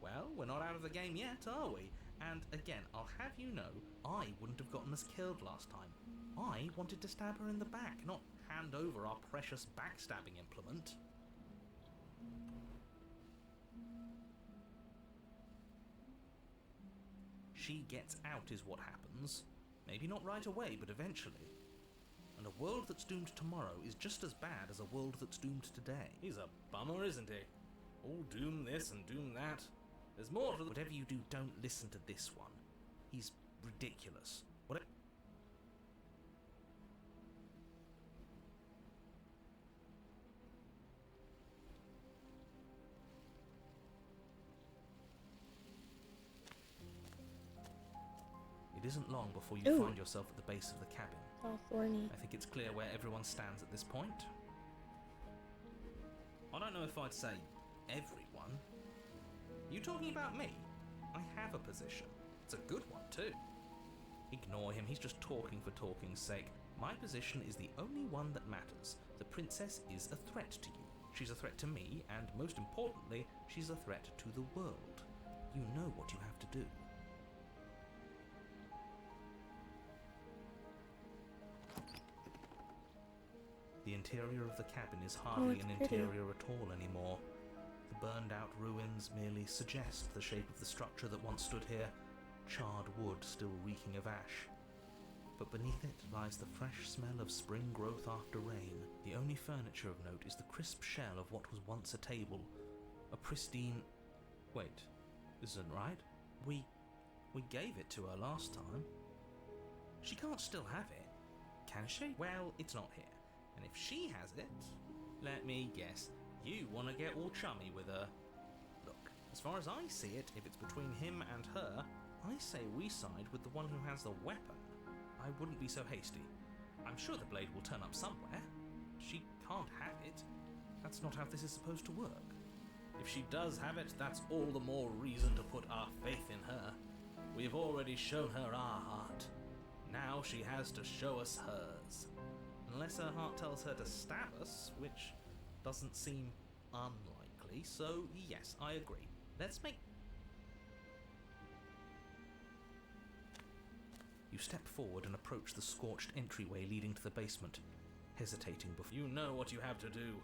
Well, we're not out of the game yet, are we? And again, I'll have you know, I wouldn't have gotten us killed last time. I wanted to stab her in the back, not hand over our precious backstabbing implement. She gets out is what happens. Maybe not right away, but eventually. And a world that's doomed tomorrow is just as bad as a world that's doomed today. He's a bummer, isn't he? All doom this and doom that. There's more to whatever you do, don't listen to this one. He's ridiculous. Whatever. It isn't long before you Ooh. find yourself at the base of the cabin. All thorny. I think it's clear where everyone stands at this point. I don't know if I'd say everyone. You talking about me? I have a position. It's a good one too. Ignore him, he's just talking for talking's sake. My position is the only one that matters. The princess is a threat to you. She's a threat to me, and most importantly, she's a threat to the world. You know what you have to do. The interior of the cabin is hardly it's an pretty. interior at all anymore. The burned-out ruins merely suggest the shape of the structure that once stood here, charred wood still reeking of ash. But beneath it lies the fresh smell of spring growth after rain. The only furniture of note is the crisp shell of what was once a table. A pristine... Wait, this isn't right. We gave it to her last time. She can't still have it, can she? Well, it's not here. And if she has it, let me guess, you want to get all chummy with her. Look, as far as I see it, if it's between him and her, I say we side with the one who has the weapon. I wouldn't be so hasty. I'm sure the blade will turn up somewhere. She can't have it. That's not how this is supposed to work. If she does have it, that's all the more reason to put our faith in her. We've already shown her our heart. Now she has to show us hers. Unless her heart tells her to stab us, which doesn't seem unlikely, so yes, I agree. Let's make... You step forward and approach the scorched entryway leading to the basement, hesitating before... You know what you have to do.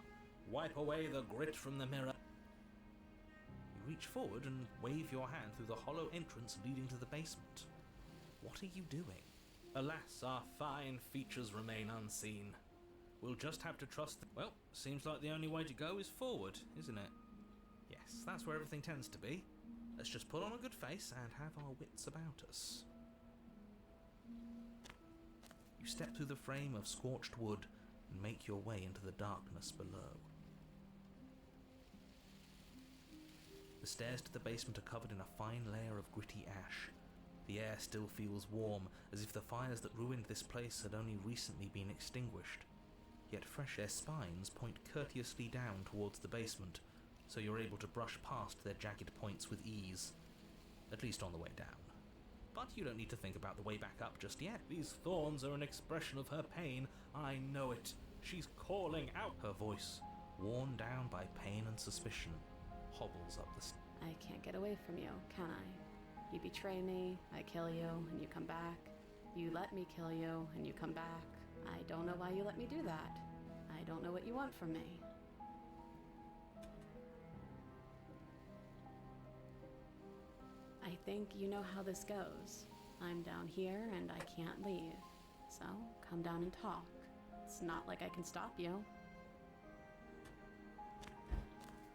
Wipe away the grit from the mirror. You reach forward and wave your hand through the hollow entrance leading to the basement. What are you doing? Alas, our fine features remain unseen. We'll just have to trust... Well, seems like the only way to go is forward, isn't it? Yes, that's where everything tends to be. Let's just put on a good face and have our wits about us. You step through the frame of scorched wood and make your way into the darkness below. The stairs to the basement are covered in a fine layer of gritty ash. The air still feels warm, as if the fires that ruined this place had only recently been extinguished. Yet fresh air spines point courteously down towards the basement, so you're able to brush past their jagged points with ease. At least on the way down. But you don't need to think about the way back up just yet. These thorns are an expression of her pain. I know it. She's calling out. Her voice, worn down by pain and suspicion, hobbles up the stairs. I can't get away from you, can I? You betray me, I kill you, and you come back. You let me kill you, and you come back. I don't know why you let me do that. I don't know what you want from me. I think you know how this goes. I'm down here and I can't leave. So, come down and talk. It's not like I can stop you.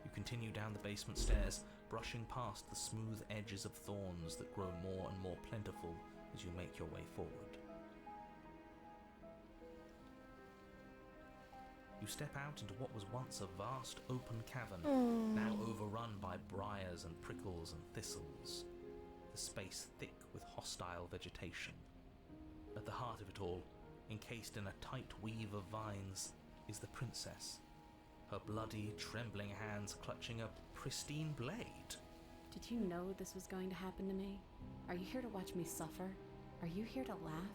You continue down the basement stairs, brushing past the smooth edges of thorns that grow more and more plentiful as you make your way forward. You step out into what was once a vast open cavern, now overrun by briars and prickles and thistles, the space thick with hostile vegetation. At the heart of it all, encased in a tight weave of vines, is the princess, her bloody, trembling hands clutching a pristine blade. Did you know this was going to happen to me? Are you here to watch me suffer? Are you here to laugh?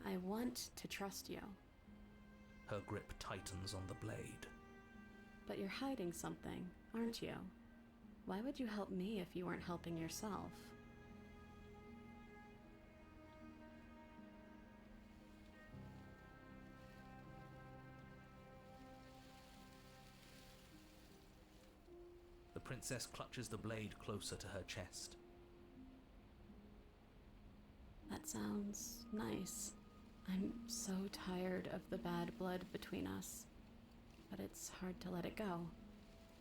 I want to trust you. Her grip tightens on the blade. But you're hiding something, aren't you? Why would you help me if you weren't helping yourself? The princess clutches the blade closer to her chest. That sounds nice. I'm so tired of the bad blood between us. But it's hard to let it go.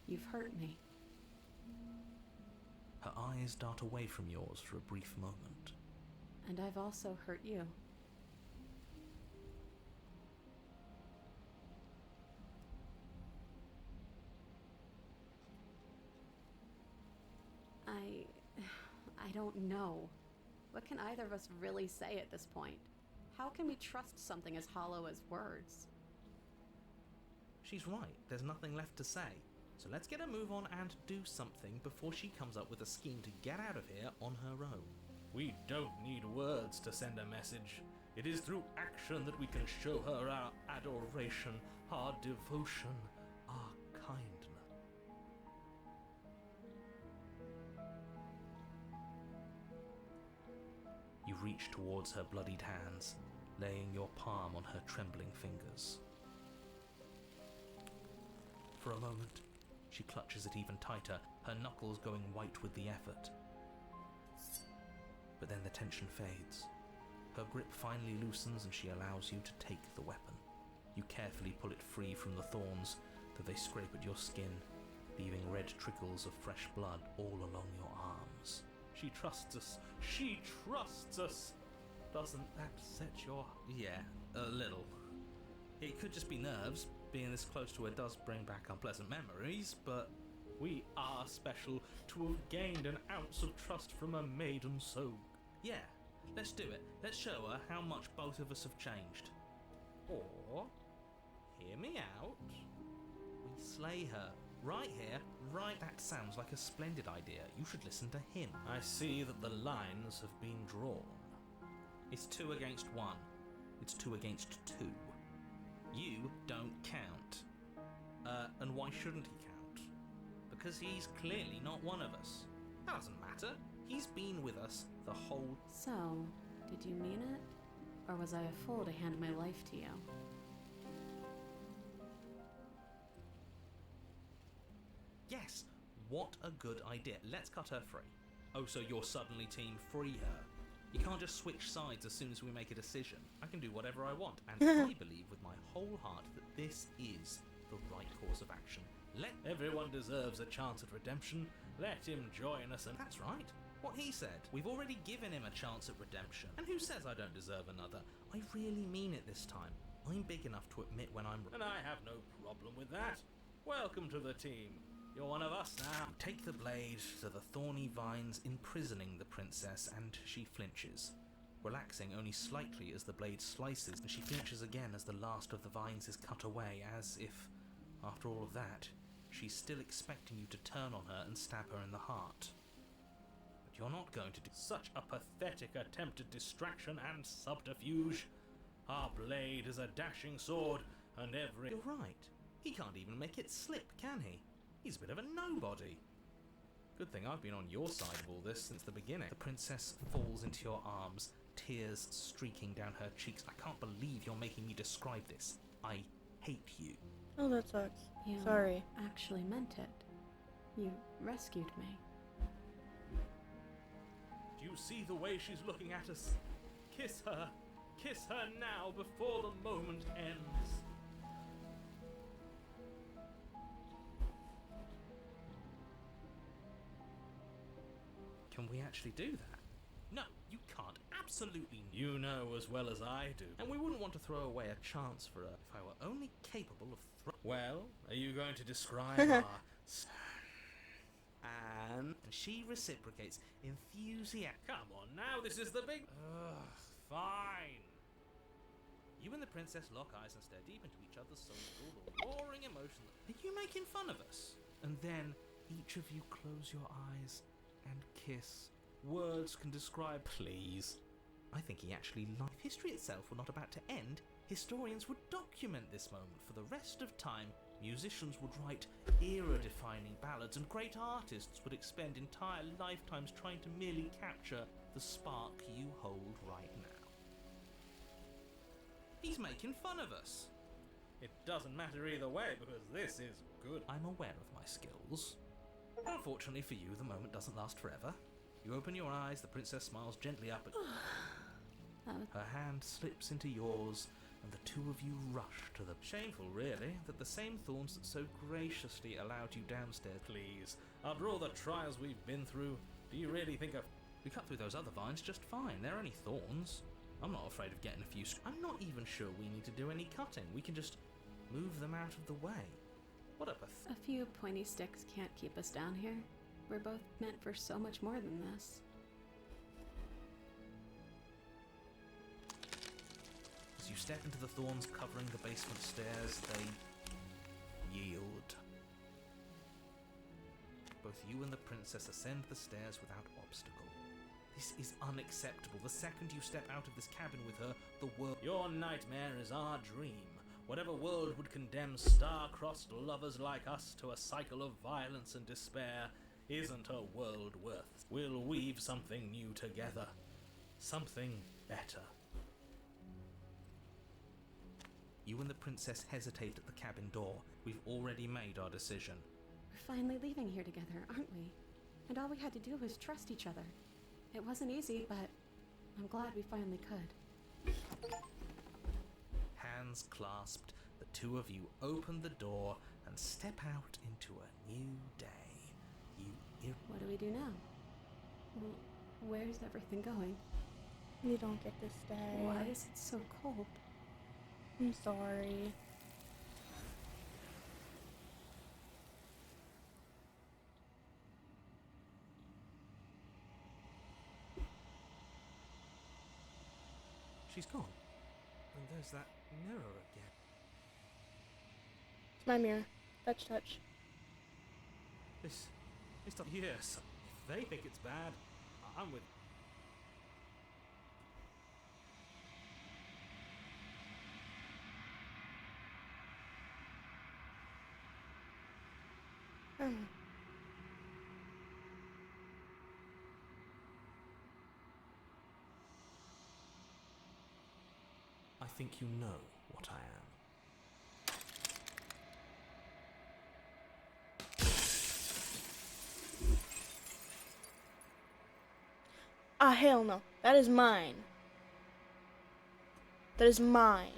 You've hurt me. Her eyes dart away from yours for a brief moment. And I've also hurt you. I don't know. What can either of us really say at this point? How can we trust something as hollow as words? She's right, there's nothing left to say. So let's get a move on and do something before she comes up with a scheme to get out of here on her own. We don't need words to send a message. It is through action that we can show her our adoration, our devotion, our kindness. You reach towards her bloodied hands, laying your palm on her trembling fingers. For a moment, she clutches it even tighter, her knuckles going white with the effort. But then the tension fades. Her grip finally loosens and she allows you to take the weapon. You carefully pull it free from the thorns, though they scrape at your skin, leaving red trickles of fresh blood all along your arms. She trusts us. She trusts us. Doesn't that set your... Yeah, a little. It could just be nerves. Being this close to her does bring back unpleasant memories, but we are special to have gained an ounce of trust from a maiden so... Yeah, let's do it. Let's show her how much both of us have changed. Or, hear me out, we slay her. Right here, right. That sounds like a splendid idea. You should listen to him. I see that the lines have been drawn. It's 2 against 1. It's 2 against 2. You don't count. And why shouldn't he count? Because he's clearly not one of us. That doesn't matter. He's been with us the whole... So, did you mean it? Or was I a fool to hand my life to you? Yes, what a good idea. Let's cut her free. Oh, so you're suddenly team free her. You can't just switch sides as soon as we make a decision. I can do whatever I want, and I believe with my whole heart that this is the right course of action. Everyone deserves a chance at redemption. Let him join us, and that's right. What he said. We've already given him a chance at redemption. And who says I don't deserve another? I really mean it this time. I'm big enough to admit when I'm wrong. And I have no problem with that. Welcome to the team. You're one of us now. You take the blade to the thorny vines imprisoning the princess, and she flinches, relaxing only slightly as the blade slices, and she flinches again as the last of the vines is cut away, as if, after all of that, she's still expecting you to turn on her and stab her in the heart. But you're not going to do Such a pathetic attempt at distraction and subterfuge. Our blade is a dashing sword, and every... You're right. He can't even make it slip, can he? He's a bit of a nobody. Good thing I've been on your side of all this since the beginning. The princess falls into your arms, tears streaking down her cheeks. I can't believe you're making me describe this. I hate you. Oh, that sucks. You Sorry. actually meant it. You rescued me. Do you see the way she's looking at us? Kiss her. Kiss her now before the moment ends. Can we actually do that? No, you can't. Absolutely not. You know as well as I do. And we wouldn't want to throw away a chance for her if I were only capable of Well, are you going to describe our... And she reciprocates enthusiastically. Come on now, this is the big... Ugh, fine. You and the princess lock eyes and stare deep into each other's souls with all the roaring emotion. Are you making fun of us? And then each of you close your eyes and kiss. Words can describe. Please. I think he actually liked. If history itself were not about to end, historians would document this moment for the rest of time. Musicians would write era-defining ballads, and great artists would expend entire lifetimes trying to merely capture the spark you hold right now. He's making fun of us. It doesn't matter either way, because this is good. I'm aware of my skills. Unfortunately for you, the moment doesn't last forever. You open your eyes, the princess smiles gently up at you. Her hand slips into yours, and the two of you rush to the... Shameful, really, that the same thorns that so graciously allowed you downstairs... Please, after all the trials we've been through, do you really think of... We cut through those other vines just fine. They're only thorns. I'm not afraid of getting a few... I'm not even sure we need to do any cutting. We can just move them out of the way. What a A few pointy sticks can't keep us down here. We're both meant for so much more than this. As you step into the thorns covering the basement stairs, they yield. Both you and the princess ascend the stairs without obstacle. This is unacceptable. The second you step out of this cabin with her, the world... Your nightmare is our dream. Whatever world would condemn star-crossed lovers like us to a cycle of violence and despair isn't a world worth. We'll weave something new together. Something better. You and the princess hesitate at the cabin door. We've already made our decision. We're finally leaving here together, aren't we? And all we had to do was trust each other. It wasn't easy, but I'm glad we finally could. Hands clasped, the two of you open the door and step out into a new day. What do we do now? Where's everything going? You don't get to stay. Why is it so cold? I'm sorry. She's gone. And there's that mirror again. It's my mirror. Touch, touch. It's not... Yes, if they think it's bad, I'm with... I think you know what I am. Ah, hell no. That is mine. That is mine.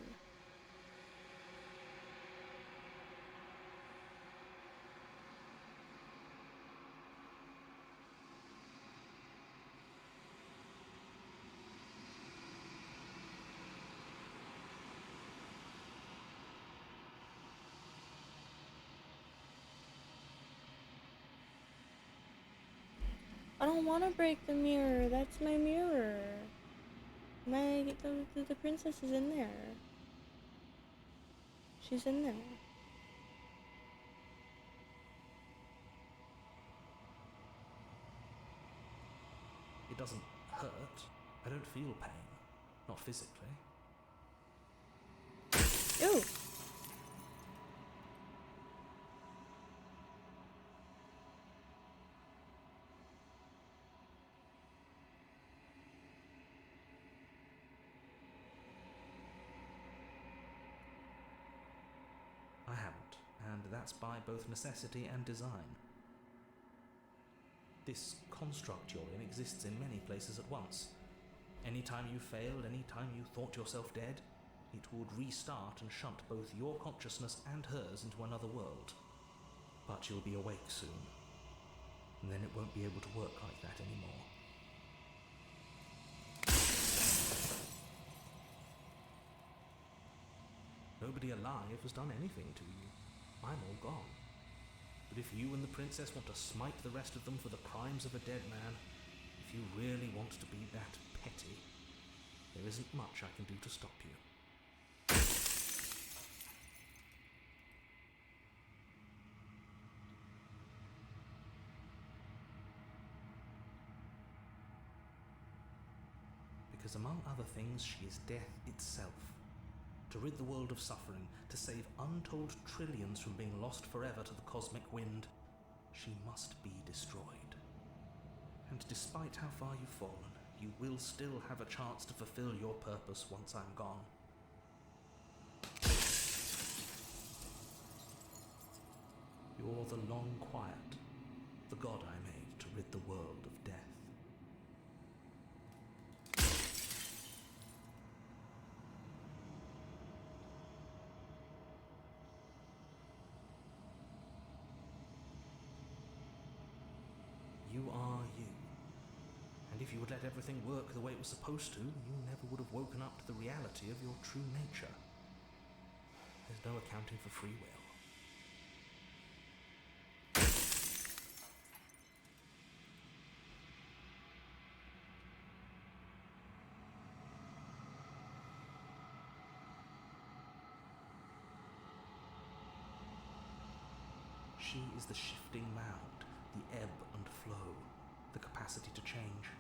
I don't want to break the mirror. That's my mirror. The princess is in there. She's in there. It doesn't hurt. I don't feel pain. Not physically. Ooh. I haven't, and that's by both necessity and design. This construct you're in exists in many places at once. Anytime you failed, anytime you thought yourself dead, it would restart and shunt both your consciousness and hers into another world. But you'll be awake soon, and then it won't be able to work like that anymore. Nobody alive has done anything to you. I'm all gone. But if you and the princess want to smite the rest of them for the crimes of a dead man, if you really want to be that petty, there isn't much I can do to stop you. Because among other things, she is death itself. To rid the world of suffering, to save untold trillions from being lost forever to the cosmic wind, she must be destroyed. And despite how far you've fallen, you will still have a chance to fulfill your purpose once I'm gone. You're the long quiet, the god I made to rid the world of death. You are you. And if you would let everything work the way it was supposed to, you never would have woken up to the reality of your true nature. There's no accounting for free will. She is the shifting mound, the ebb and flow, the capacity to change.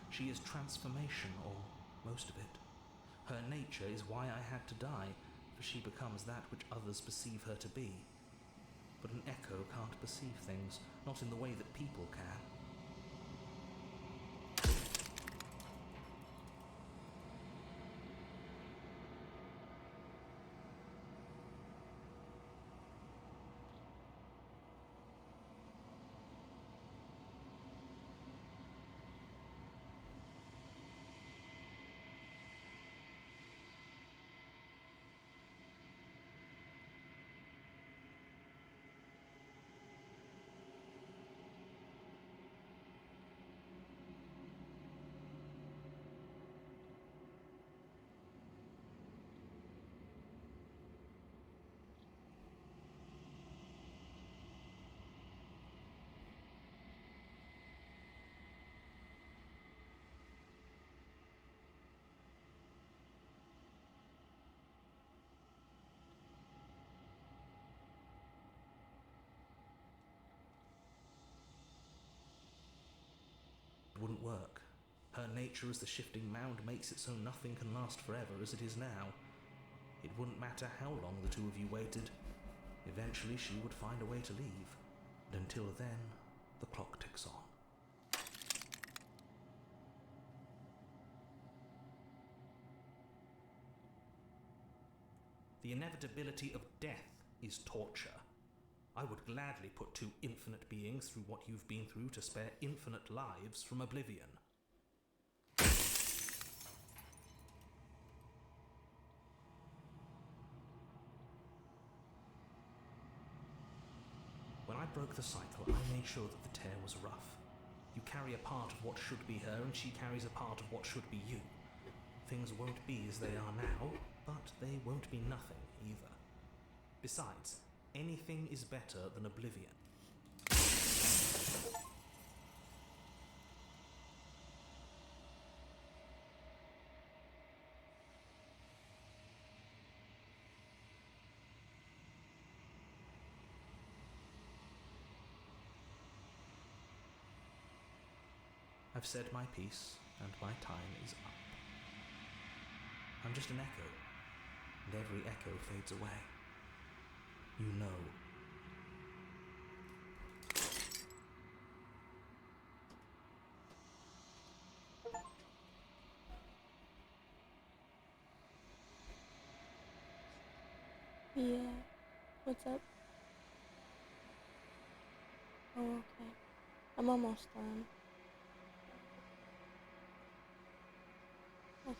She is transformation, or most of it. Her nature is why I had to die, for she becomes that which others perceive her to be. But an echo can't perceive things, not in the way that people can. Wouldn't work. Her nature as the shifting mound makes it so nothing can last forever as it is now. It wouldn't matter how long the two of you waited. Eventually she would find a way to leave. And until then, the clock ticks on. The inevitability of death is torture. I would gladly put two infinite beings through what you've been through to spare infinite lives from oblivion. When I broke the cycle, I made sure that the tear was rough. You carry a part of what should be her, and she carries a part of what should be you. Things won't be as they are now, but they won't be nothing either. Besides, anything is better than oblivion. I've said my piece, and my time is up. I'm just an echo, and every echo fades away. You know. Yeah. What's up? Oh, okay. I'm almost done. Okay.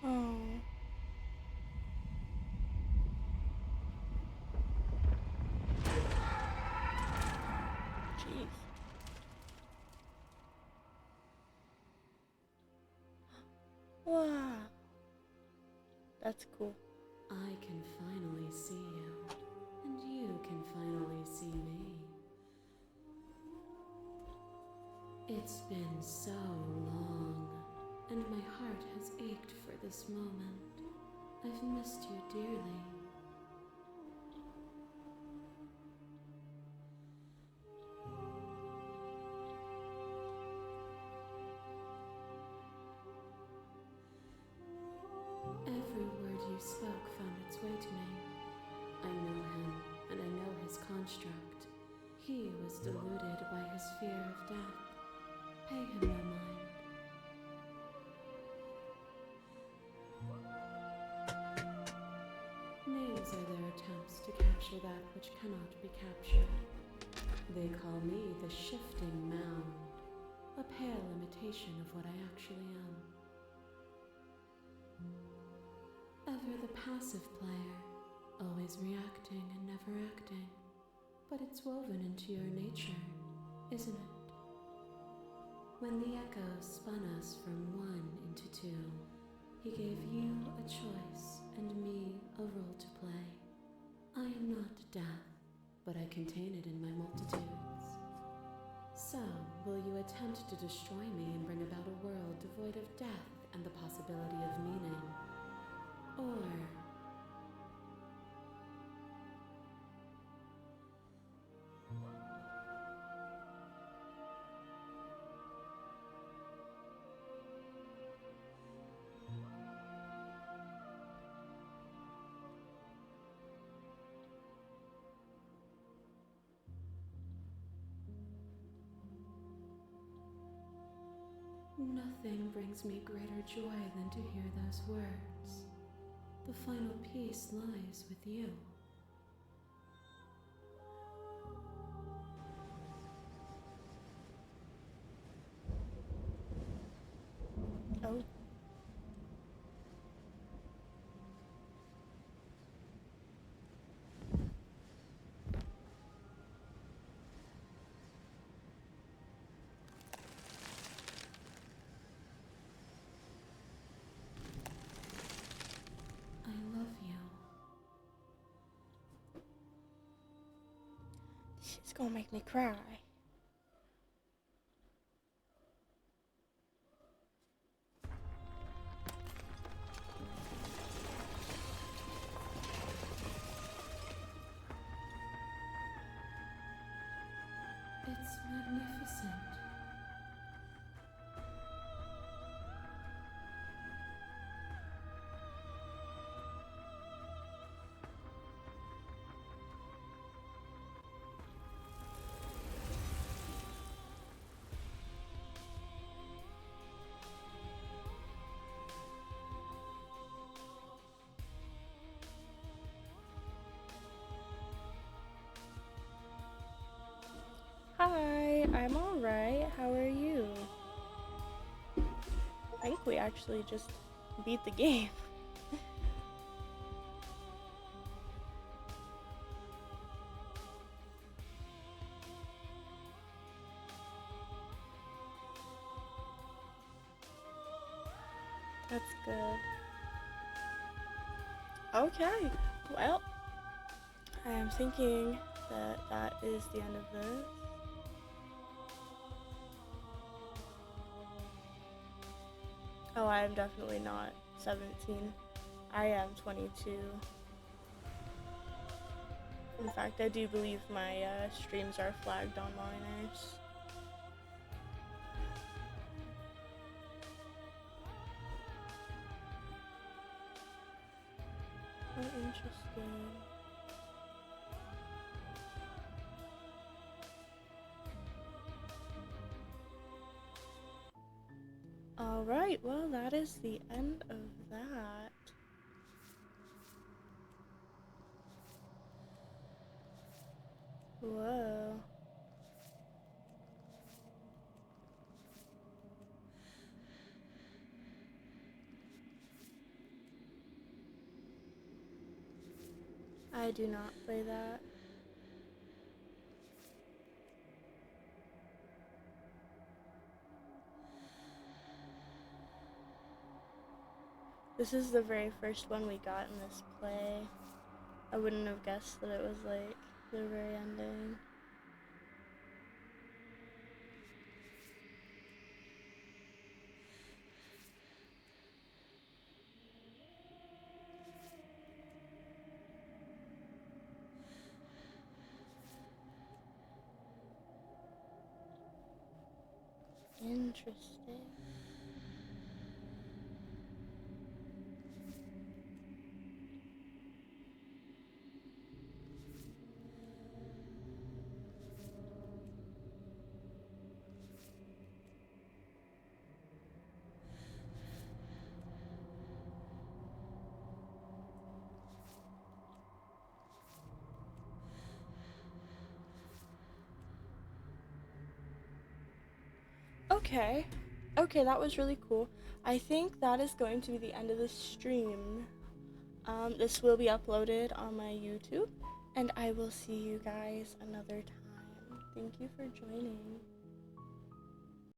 Oh. Jeez. Wow. That's cool. I can finally see you, and you can finally see me. It's been so long, and my heart has ached for this moment. I've missed you dearly. Every word you spoke found its way to me. I know him, and I know his construct. He was deluded by his fear of death. Pay him no mind. Names are their attempts to capture that which cannot be captured. They call me the Shifting Mound, a pale imitation of what I actually am. Ever the passive player, always reacting and never acting. But it's woven into your nature, isn't it? When the echo spun us from one into two, he gave you a choice and me a role to play. I am not death, but I contain it in my multitudes. So, will you attempt to destroy me and bring about a world devoid of death and the possibility of meaning? Or nothing brings me greater joy than to hear those words. The final piece lies with you. Oh. I love you. She's gonna make me cry. It's magnificent. Hi, I'm alright. How are you? I think we actually just beat the game. That's good. Okay, well, I am thinking that that is the end of this. Oh, I am definitely not 17. I am 22. In fact, I do believe my streams are flagged on minors. Oh, interesting. Alright, well, that is the end of that. Whoa. I do not play that. This is the very first one we got in this play. I wouldn't have guessed that it was like the very ending. Interesting. Okay. Okay, that was really cool. I think that is going to be the end of the stream. This will be uploaded on my YouTube, and I will see you guys another time. Thank you for joining.